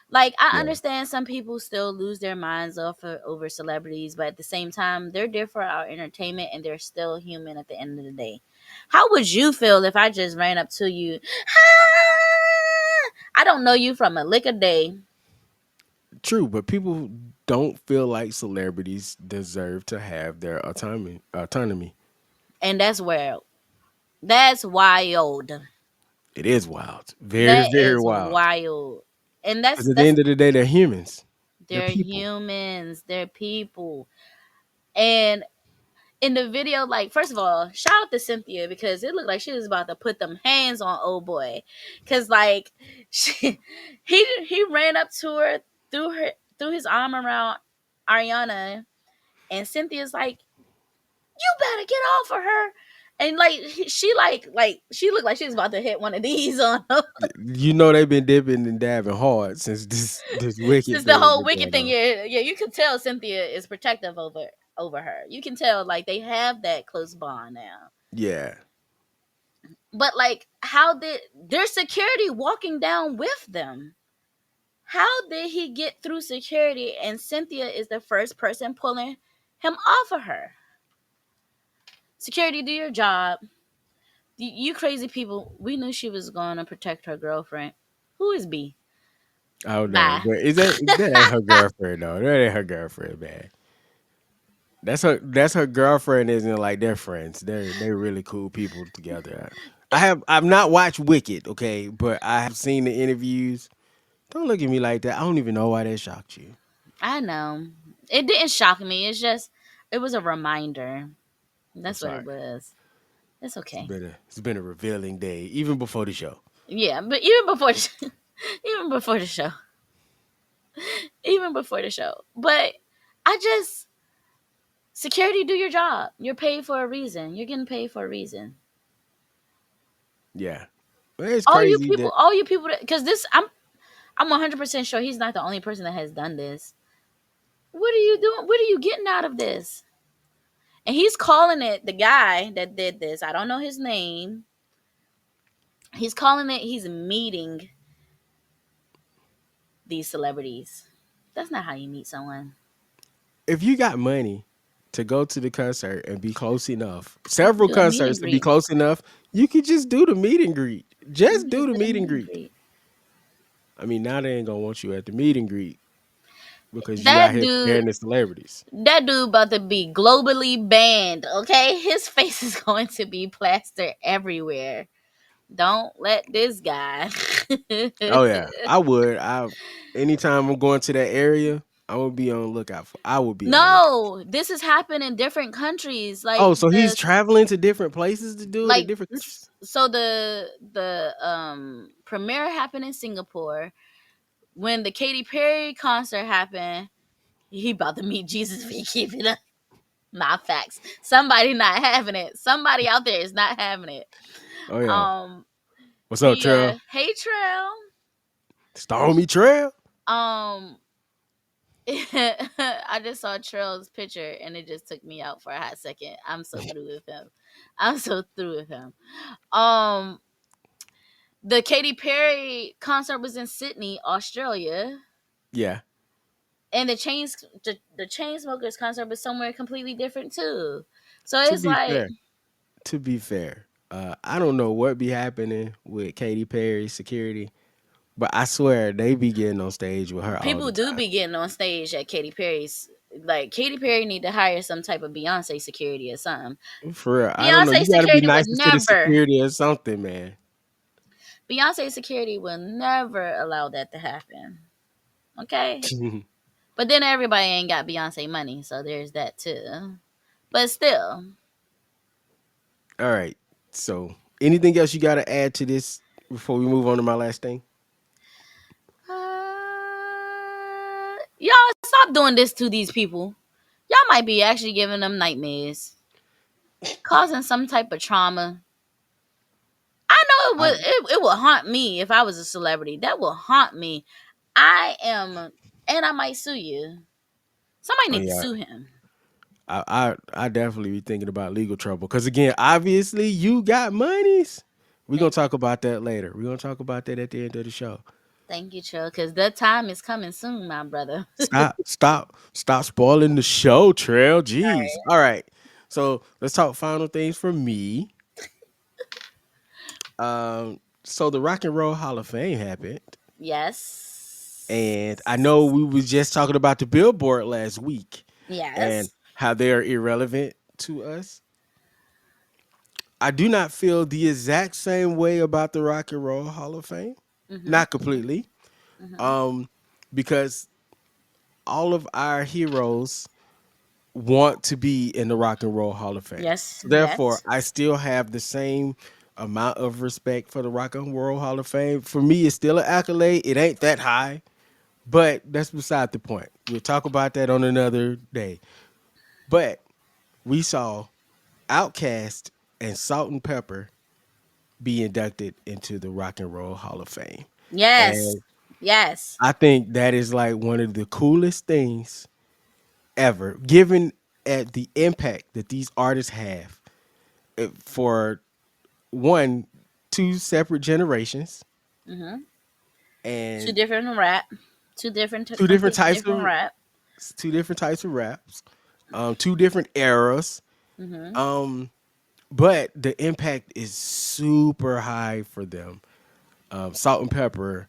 Like, I Yeah. understand some people still lose their minds over celebrities, but at the same time, they're there for our entertainment and they're still human at the end of the day. How would you feel if I just ran up to you? "Ah!" I don't know you from a lick of day. True, but people don't feel like celebrities deserve to have their autonomy. And that's wild. It is wild. Very, That very is wild. wild. And Because at the end of the day, they're humans. They're they're people. humans, they're people. And in the video, like, first of all, shout out to Cynthia because it looked like she was about to put them hands on old boy. Cause like he ran up to her, threw his arm around Ariana, and Cynthia's like, you better get off of her. And like she looked like she was about to hit one of these on her. They've been dipping and dabbing hard since this wicked Since the thing whole been wicked going thing, on. yeah, you can tell Cynthia is protective over her. You can tell like they have that close bond now. Yeah. But like, how did their security walking down with them? How did he get through security and Cynthia is the first person pulling him off of her? Security, do your job. You crazy people. We knew she was going to protect her girlfriend. Who is B? I don't know. Bye. But that ain't her girlfriend though. That ain't her girlfriend, man. That's her girlfriend, isn't like they're friends. They're really cool people together. I've not watched Wicked, okay, but I have seen the interviews. Don't look at me like that. I don't even know why that shocked you. I know. It didn't shock me. It's just, it was a reminder. I'm That's what it sorry. was. It's It's okay. been a revealing day, even before the show. Yeah, but even before even before the show. Even before the show. But I just, security, do your job. You're paid for a reason. You're getting paid for a reason. Yeah. Well, it's crazy that All you people, because this, I'm 100% sure he's not the only person that has done this. What are you doing? What are you getting out of this? And he's calling it, the guy that did this, I don't know his name. He's calling it, he's meeting these celebrities. That's not how you meet someone. if you got money to go to the concert and be close enough, several Do a meet and concerts to be greet. close enough, you could just do the meet and greet. Just You do just the did a meet meet and and greet. greet. I mean, now they ain't gonna want you at the meet and greet because you out That here dude, scaring the celebrities. that dude about to be globally banned. Okay, his face is going to be plastered everywhere. Don't let this guy. Oh yeah, I would. Anytime I'm going to that area, I would be on the lookout for. I would be on the lookout. No, this has happened in different countries. Oh, so he's traveling to different places to do it in Like different countries. so the premiere happened in Singapore. When the Katy Perry concert happened, he about to meet Jesus if he keep it up. Not facts. Somebody not having it. Somebody out there is not having it. Oh yeah. Um, What's up, Trail? hey Trail. Stormy Trail. Um, I just saw Trail's picture and it just took me out for a hot second. I'm so through with him. I'm so through with him. Um, the Katy Perry concert was in Sydney, Australia, Yeah. and the Chainsmokers concert was somewhere completely different too. So To it's be like fair, I don't know what be happening with Katy Perry security, but I swear they be getting on stage with her all people the do time. be getting on stage at Katy Perry's. Like Katy Perry need to hire some type of Beyonce security or something. For real, I don't know. Beyonce You got to be security would nicer to the never. security or something, man. Beyonce security will never allow that to happen. Okay, but then everybody ain't got Beyonce money, so there's that too. But still, All right. So, anything else you got to add to this before we move on to my last thing? y'all stop doing this to these people. Y'all might be actually giving them nightmares, causing some type of trauma. I know it would. Um, It would haunt me if I was a celebrity. That will haunt me. I am, and I might sue you. Somebody oh need to yeah, sue him. I definitely be thinking about legal trouble because again, obviously you got monies. We're gonna Thank, talk about that later. We're gonna talk about that at the end of the show. thank you, Trill, because the time is coming soon, my brother. Stop spoiling the show, Trail. Jeez. All right. So let's talk final things from me. So the Rock and Roll Hall of Fame happened, Yes. and I know we was just talking about the Billboard last week and Yes. how they are irrelevant to us. I do not feel the exact same way about the Rock and Roll Hall of Fame. Mm-hmm. Not completely. Mm-hmm. Um, because all of our heroes want to be in the Rock and Roll Hall of Fame. Yes. So therefore, Yes. I still have the same amount of respect for the Rock and Roll Hall of Fame. For me, it's still an accolade. It ain't that high, but that's beside the point. We'll talk about that on another day. But we saw Outkast and Salt and Pepper be inducted into the Rock and Roll Hall of Fame. Yes. And Yes. I think that is like one of the coolest things ever, given at the impact that these artists have for one, two separate generations Mm-hmm. Two and different rap. Two different, two different completely types different of rap. raps, two different eras. Mm-hmm. Um, but the impact is super high for them. Salt and Pepper.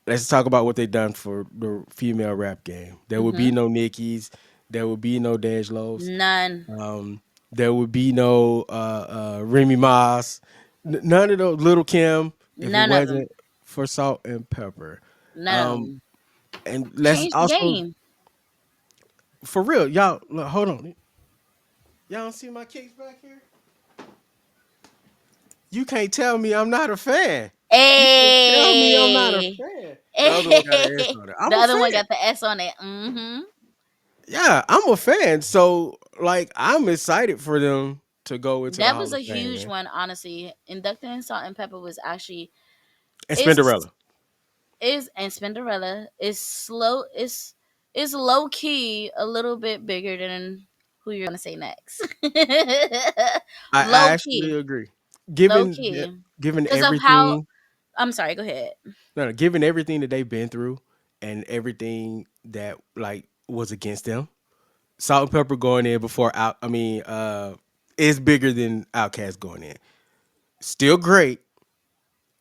Let's talk about what they done for the female rap game. There would be Mm-hmm. no Nickies. There would be no D'Angelo's. None. There would be no Remy Moss. None of those. Little Kim, if it None of them. wasn't for Salt and Pepper. None of Um, them. and let's Change the also, game. for real, y'all, look, hold on. Y'all don't see my kicks back here? You can't tell me I'm not a fan. You can't tell me I'm not a Hey. fan. The other one got an S Hey. on it. The I'm a other one fan. got the S on it. Mm-hmm. Yeah, I'm a fan. So, like, I'm excited for them to go into the That Hall was a of Fame, huge man. one, honestly. Inducting Salt and Pepper was actually And is Spinderella. and Spinderella is slow. Is low key a little bit bigger than who you're gonna say next. I Low actually key, agree. low Given key, given because of how. everything, I'm sorry. Go ahead. no, given everything that they've been through and everything that like was against them, Salt and Pepper going in before out. I mean, is bigger than Outkast going in. Still great,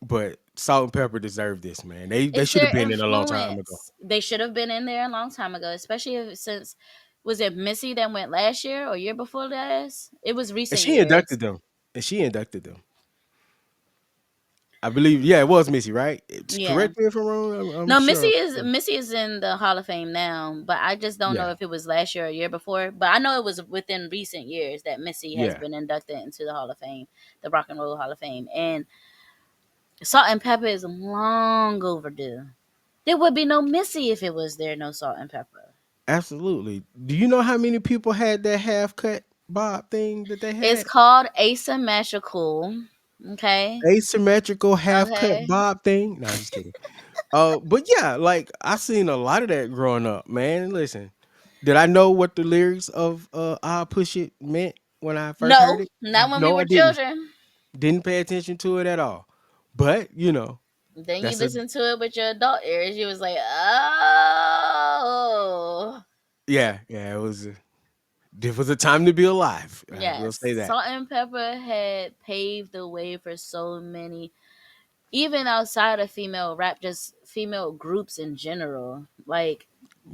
but Salt and Pepper deserve this, man. They It's should have their been in a long time ago. influence. They should have been in there a long time ago, especially since was it Missy that went last year or year before last? It was And recent she years. inducted them. And she inducted them. I believe, yeah, it was Missy, right? Yeah. Correct me if I'm wrong. I'm No, Missy sure. is Missy is in the Hall of Fame now, but I just don't know Yeah, if it was last year or year before. But I know it was within recent years that Missy has yeah. been inducted into the Hall of Fame, the Rock and Roll Hall of Fame. And Salt and Pepper is long overdue. There would be no Missy if it was there no Salt and Pepper. Absolutely. Do you know how many people had that half cut bob thing that they It's had? called Asymmetrical. Okay. Asymmetrical half cut Okay. bob thing? No, I'm just kidding. But yeah, like I seen a lot of that growing up, man. Listen, did I know what the lyrics of "I'll Push It" meant when I first heard No, it? not when we No, I were didn't. children. Didn't pay attention to it at all. But Then you that's a listen to it with your adult ears. You was like, oh. yeah. It was a time to be alive. I will Yes, say that. Salt and Pepper had paved the way for so many, even outside of female rap, just female groups in general. Like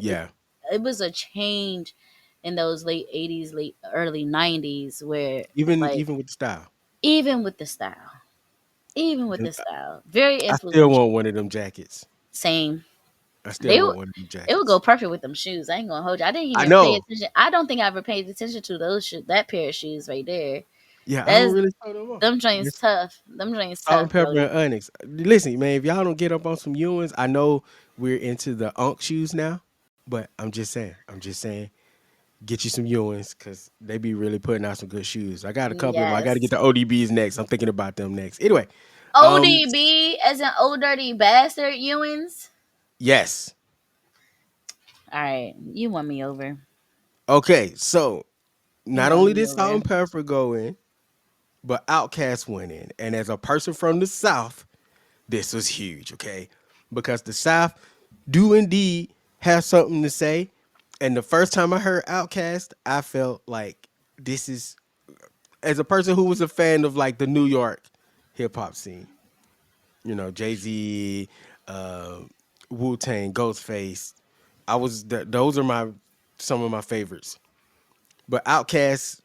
the, Yeah, it was a change in those late '80s, late early '90s, where even like even with the style. even with the style, even with And the style, very I still influential. want one of them jackets. Same. I still They want one of them It would go jackets. perfect with them shoes. I ain't gonna hold you. I didn't I even pay know. attention. I don't think I ever paid attention to those that pair of shoes right there. Yeah, I That don't is really know no more. them joints Just tough. Them joints Salt tough, and Pepper Brody. and Onyx. Listen, man, if y'all don't get up on some Ewins, I know we're into the Unk shoes now, but I'm just saying. I'm just saying. Get you some Ewins because they be really putting out some good shoes. I got a couple of them. I got to get Yes. the ODBs next. I'm thinking about them next. Anyway, um, ODB as an old dirty bastard, Ewins. yes. All right, you won me over. Okay, so You not won only me did Salt over. and Pepper go in, but Outkast went in. And as a person from the South, this was huge, okay? Because the South do indeed have something to say. And the first time I heard Outkast, I felt like this is, as a person who was a fan of like the New York hip hop scene, Jay Z, uh, Wu Tang, Ghostface. Those are some of my favorites. But Outkast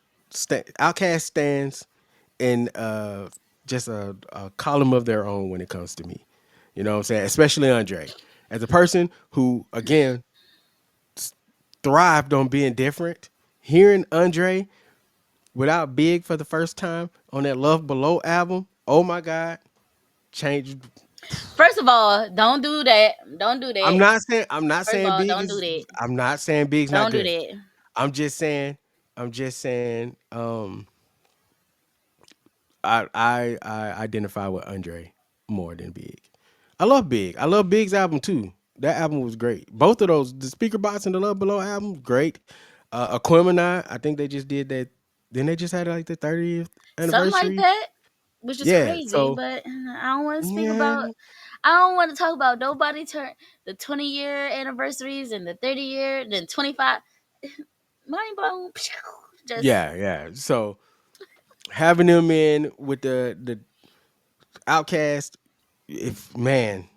stands in just a column of their own when it comes to me. You know what I'm saying? Especially Andre. As a person who, again, thrived on being different, hearing Andre without Big for the first time on that Love Below album, oh my God, changed. First of all, don't do that. Don't do that. I'm not First of saying all, Big don't do is that. I'm not saying Big's not Don't do good. that. I'm just saying I identify with Andre more than Big. I love Big. I love Big's album too. That album was great. Both of those, the Speaker Box and the Love Below album, great. Aquemini, I think they just did that. Then they just had like the 30th Something like anniversary. that, which is Yeah. crazy. So But I don't want to speak about. yeah, I don't want to talk about nobody turn the 20-year anniversaries and the 30-year, then 25. Mind blown. Just yeah. So having them in with the Outcast, if man,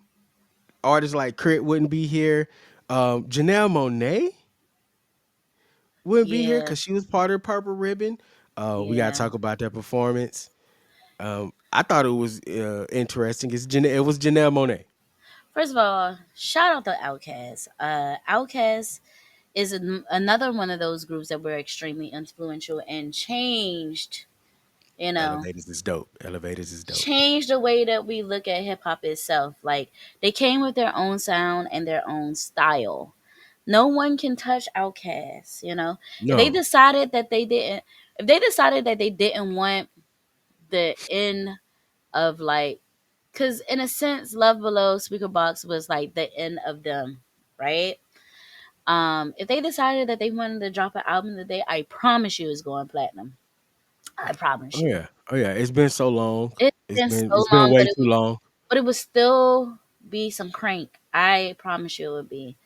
artists like Crit wouldn't be here. Janelle Monae wouldn't be here yeah, because she was part of Purple Ribbon. We gotta yeah. talk about that performance. I thought it was interesting. It was Janelle Monae. First of all, shout out to Outkast. Outkast is another one of those groups that were extremely influential and changed. You know, Elevators is dope. Elevators is dope. changed the way that we look at hip hop itself. Like they came with their own sound and their own style. No one can touch Outkast. If they No, decided that they didn't, if they decided that they didn't want the end of like, because in a sense, Love Below Speaker Box was like the end of them, right? If they decided that they wanted to drop an album today, I promise you it's going platinum. I promise oh you. yeah, oh yeah. It's been so long. It's It's been been so it's been long, way too long. but it would still be some crank. I promise you it would be.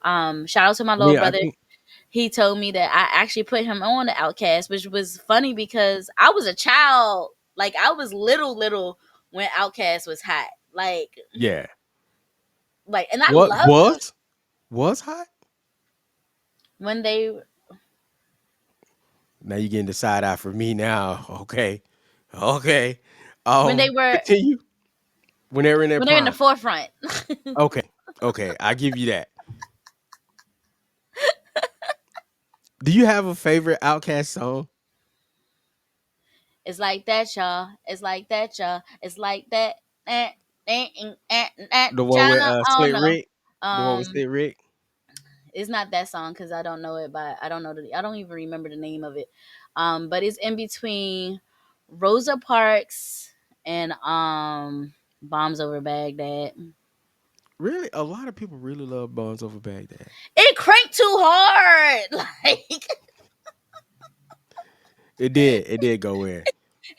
Shout out to my I little mean, I brother. think He told me that I actually put him on the Outcast, which was funny because I was a child. Like I was little when Outkast was hot. Yeah. And I What love them was hot? when they Now you're getting the side eye for me now. Okay. Okay. when they were Continue. When they were in their when they're in the prime. forefront. Okay. Okay. I give you that. Do you have a favorite Outcast song? It's like that, y'all. It's like that, y'all. It's like that. The one with China. I don't Slick know. Rick? The one with Um, Slick Rick? it's not that song because I don't know it by I don't know I don't even remember the name of it. But it's in between Rosa Parks and Bombs Over Baghdad. Really? A lot of people really love Bones Over Baghdad. It cranked too hard. Like It did. It did go in.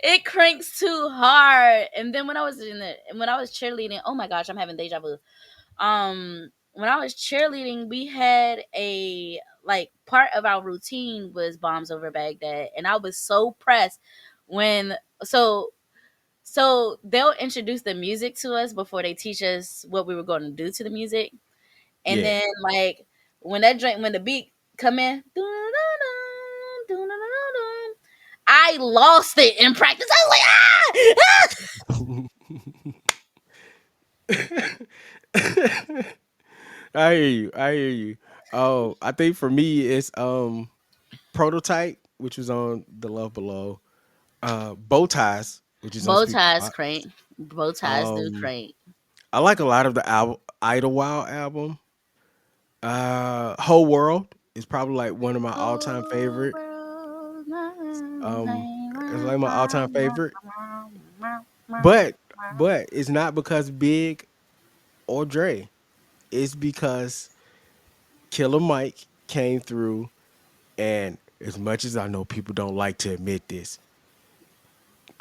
it cranks too hard. And then when I was cheerleading, oh my gosh, I'm having deja vu. When I was cheerleading, we had a part of our routine was Bombs Over Baghdad, and I was so pressed when so they'll introduce the music to us before they teach us what we were going to do to the music, and Yeah. then when the beat come in, I lost it in practice. I was like, ah! I hear you. I hear you. Oh, I think for me it's Prototype, which was on The Love Below. Bow Ties, which is on Bow Speak ties Rock. crank. Bow ties do Um crank. I like a lot of the Idlewild album. Whole World is probably like one of my all-time favorite. It's like my all-time favorite. But it's not because Big or Dre. It's because Killer Mike came through, and as much as I know people don't like to admit this,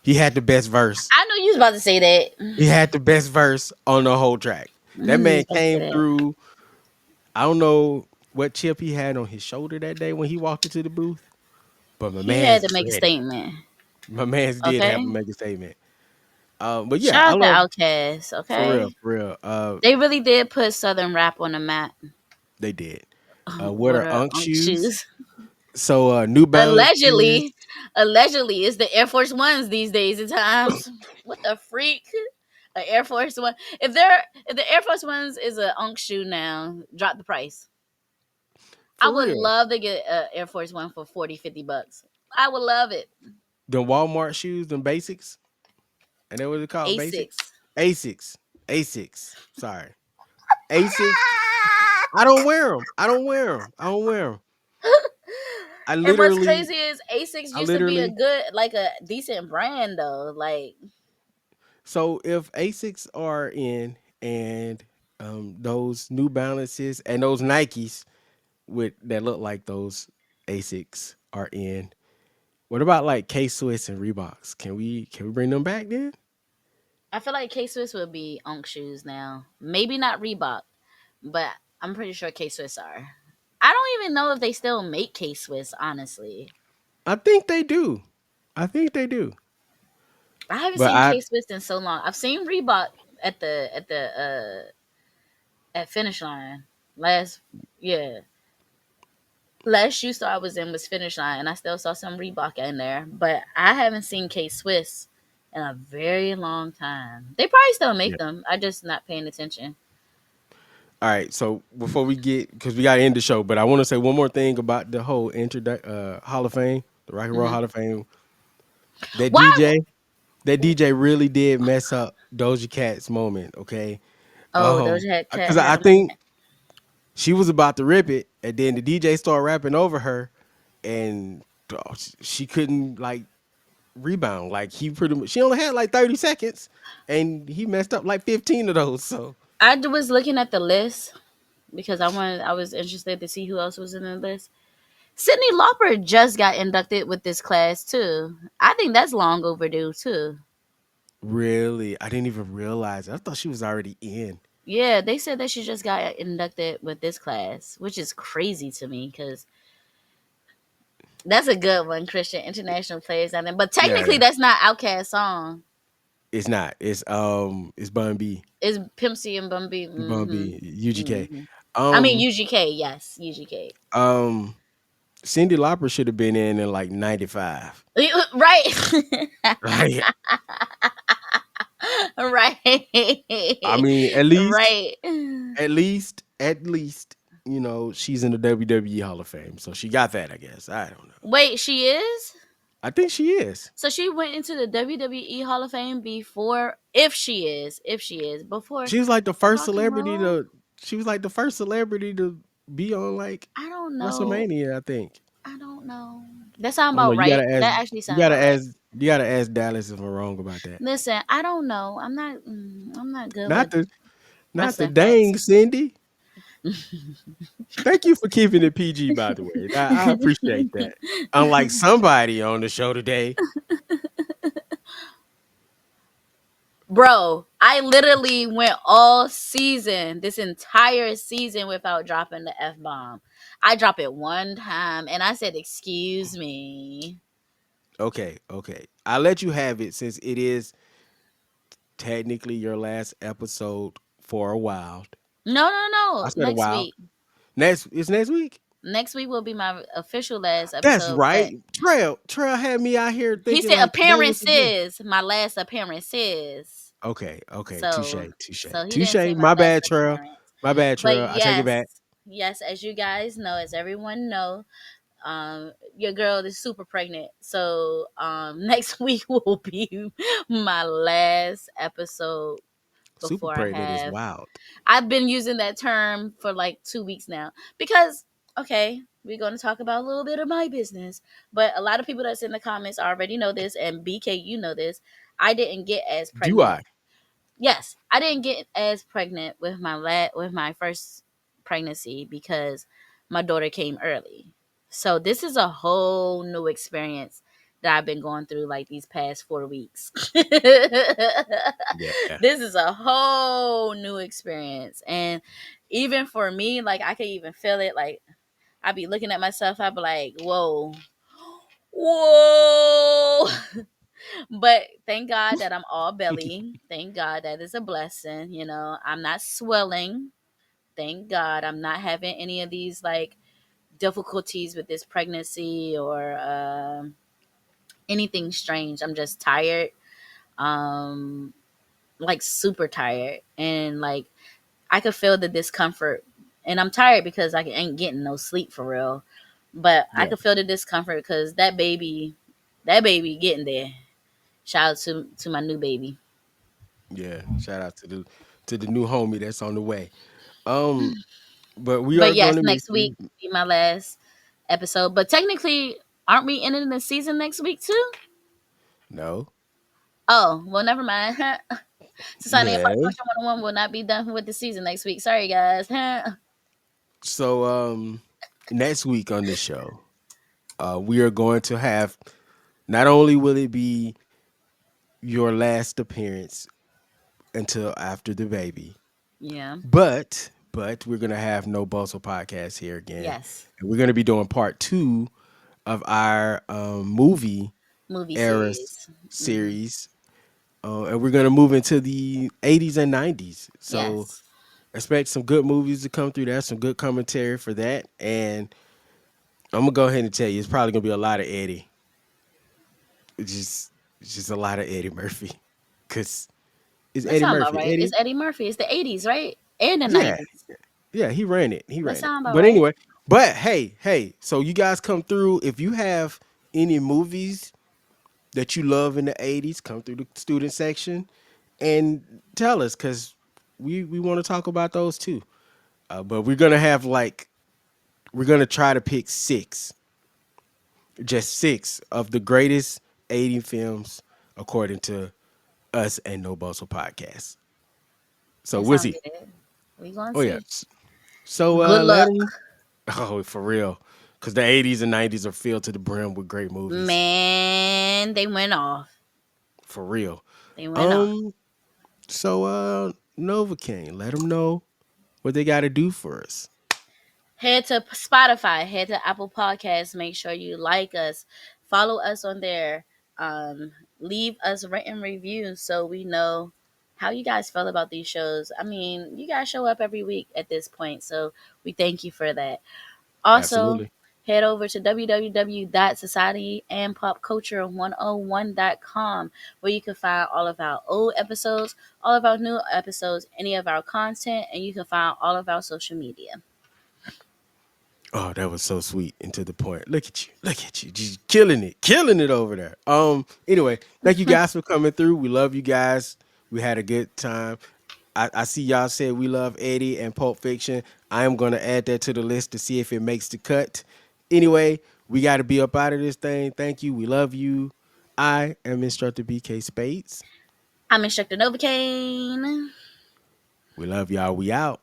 he had the best verse. I knew you was about to say that. He had the best verse on the whole track. I That knew you was man about to say came that. through. I don't know what chip he had on his shoulder that day when he walked into the booth, but my He had man's to make a ready. statement. My man's did have Okay. to make a statement. But yeah, I Shout out to love Outkast. for real, Okay. for real. They really did put Southern rap on the map. They did. What What are are Unk Unk shoes? shoes? So New Balances. Allegedly, it's the Air Force Ones these days at times. What the freak? An Air Force One. If the Air Force Ones is a Unk shoe now, drop the price. I For would real. love to get an Air Force One for 40, $50. I would love it. The Walmart shoes, them basics. And that what they called basics? Asics. Asics. Asics. Sorry. Asics. I don't wear them. I don't wear them. I don't wear them. I And what's literally, crazy is Asics I used to be a literally. good, a decent brand though. So if Asics are in and those New Balances and those Nikes with that look like those Asics are in, what about like K Swiss and Reeboks? Can we bring them back then? I feel like K Swiss would be Unk shoes now. Maybe not Reebok, but I'm pretty sure K Swiss are. I don't even know if they still make K Swiss, honestly. I think they do. I think they do. I haven't But seen I K Swiss in so long. I've seen Reebok at Finish Line last yeah. Last shoe store I was in was Finish Line, and I still saw some Reebok in there, but I haven't seen K Swiss in a very long time. They probably still make yeah. them. I just not paying attention. All right. So before we get, because we got to end the show, but I want to say one more thing about the whole Hall of Fame, the Rock and Roll Hmm. Hall of Fame. That Why? DJ, that DJ really did mess up Doja Cat's moment. Okay. Oh, Doja Cat Because had I a moment. think she was about to rip it, and then the DJ started rapping over her, and she couldn't like rebound. Like he pretty much, she only had like 30 seconds, and he messed up like 15 of those. So Was looking at the list because I was interested to see who else was in the list. Sydney Lauper just got inducted with this class too. I think that's long overdue too. really, I didn't even realize it. I thought she was already in. Yeah, they said that she just got inducted with this class, which is crazy to me because that's a good one, Christian International Players. But Yeah, technically, that's not Outkast song. It's not. It's Bun B. It's Pimp C and Bun B. Bun Mm-hmm. B. UGK. Mm-hmm. I mean Um, UGK. Yes, UGK. um, Cindy Lauper should have been in like '95. Right. Like, I Right. mean, Right. at least, she's in the WWE Hall of Fame, so she got that. I guess I don't know. Wait, she is? I think she is. So she went into the WWE Hall of Fame before, if she is, before She was like the first rock and celebrity roll? to. She was like the first celebrity to be on like I don't know. WrestleMania. I think. I don't know. That sound I don't know. about right. That actually You sound gotta about right. ask. You gotta ask Dallas if I'm wrong about that. Listen, I don't know. I'm not good Not with the not the wrestling facts. dang Cindy. Thank you for keeping it PG, by the way. I appreciate that. Unlike somebody on the show today, Bro, I literally went all season, this entire season, without dropping the F bomb. I drop it one time and I said, "Excuse me." okay. I'll let you have it since it is technically your last episode for a while. No, no, I no. said a Next while. week. Next week. Next week will be my official last That's episode. But right. Trail had me out here he thinking said like today was the day. appearances. My last appearances. Okay. So Touche. so he didn't say Touche. my My last bad, Trail. appearance. My bad, But Trail. I take it yes, back. yes, as you guys know, as everyone know, your girl is super pregnant. So next week will be my last episode Super before I pregnant is have. wild. I've been using that term for like 2 weeks now because, okay, we're going to talk about a little bit of my business, but a lot of people that's in the comments already know this, and BK, you know this. I didn't get as Do pregnant. I? Yes, I didn't get as pregnant with my first pregnancy because my daughter came early. So this is a whole new experience that I've been going through like these past 4 weeks. Yeah. This is a whole new experience, and even for me, like I could even feel it. Like I be looking at myself, I be like, "Whoa, whoa." But thank God that I'm all belly. Thank God that is a blessing. I'm not swelling. Thank God I'm not having any of these like difficulties with this pregnancy or anything strange. I'm just tired, um, like super tired, and like I could feel the discomfort. And I'm tired because I ain't getting no sleep for real. But I Yeah. could feel the discomfort because that baby getting there. Shout out to my new baby. Yeah. Shout out to the new homie that's on the way. Um, but we But are yes, gonna miss next week you. will be my last episode. But technically, aren't we ending the season next week too? No. Oh, well, never mind. Society of Pop Yes. Culture 101 will not be done with the season next week. Sorry, guys. So next week on the show, we are going to have not only will it be your last appearance until after the baby, Yeah. but we're gonna have no Bustle podcast here again. Yes. And we're gonna be doing part two of our movie Movie era series. Hmm. series. And we're gonna move into the 80s and 90s. So Yes. expect some good movies to come through there, some good commentary for that. And I'm gonna go ahead and tell you, it's probably gonna be a lot of Eddie. It's just a lot of Eddie Murphy. Cause it's That Eddie sound about Murphy. right. It's Eddie, Eddie Murphy. It's the 80s, right? And the yeah, 90s. yeah, he ran it. He That ran it. sound about But right. anyway, but hey, so you guys come through. If you have any movies that you love in the 80s, come through the student section and tell us, because we want to talk about those too. But we're gonna try to pick just six of the greatest 80 films according to us and No Bustle Podcast. So That we'll sound see. good. We gonna Oh yeah. see. So Good let luck. them. Oh, for real. Because the 80s and 90s are filled to the brim with great movies. Man, they went off. For real. They went off. Um. So Nova King, let them know what they got to do for us. Head to Spotify, head to Apple Podcasts. Make sure you like us, follow us on there. Um, leave us written reviews so we know how you guys feel about these shows. I mean, you guys show up every week at this point, so we thank you for that. Also, Absolutely. head over to www.societyandpopculture101.com where you can find all of our old episodes, all of our new episodes, any of our content, and you can find all of our social media. Oh, that was so sweet and to the point. Look at you, just killing it over there. Anyway, thank you guys for coming through. We love you guys. We had a good time. I see y'all said we love Eddie and Pulp Fiction. I am gonna add that to the list to see if it makes the cut. Anyway, we got to be up out of this thing. Thank you. We love you. I am Instructor BK Spades. I'm Instructor Novocaine. We love y'all. We out.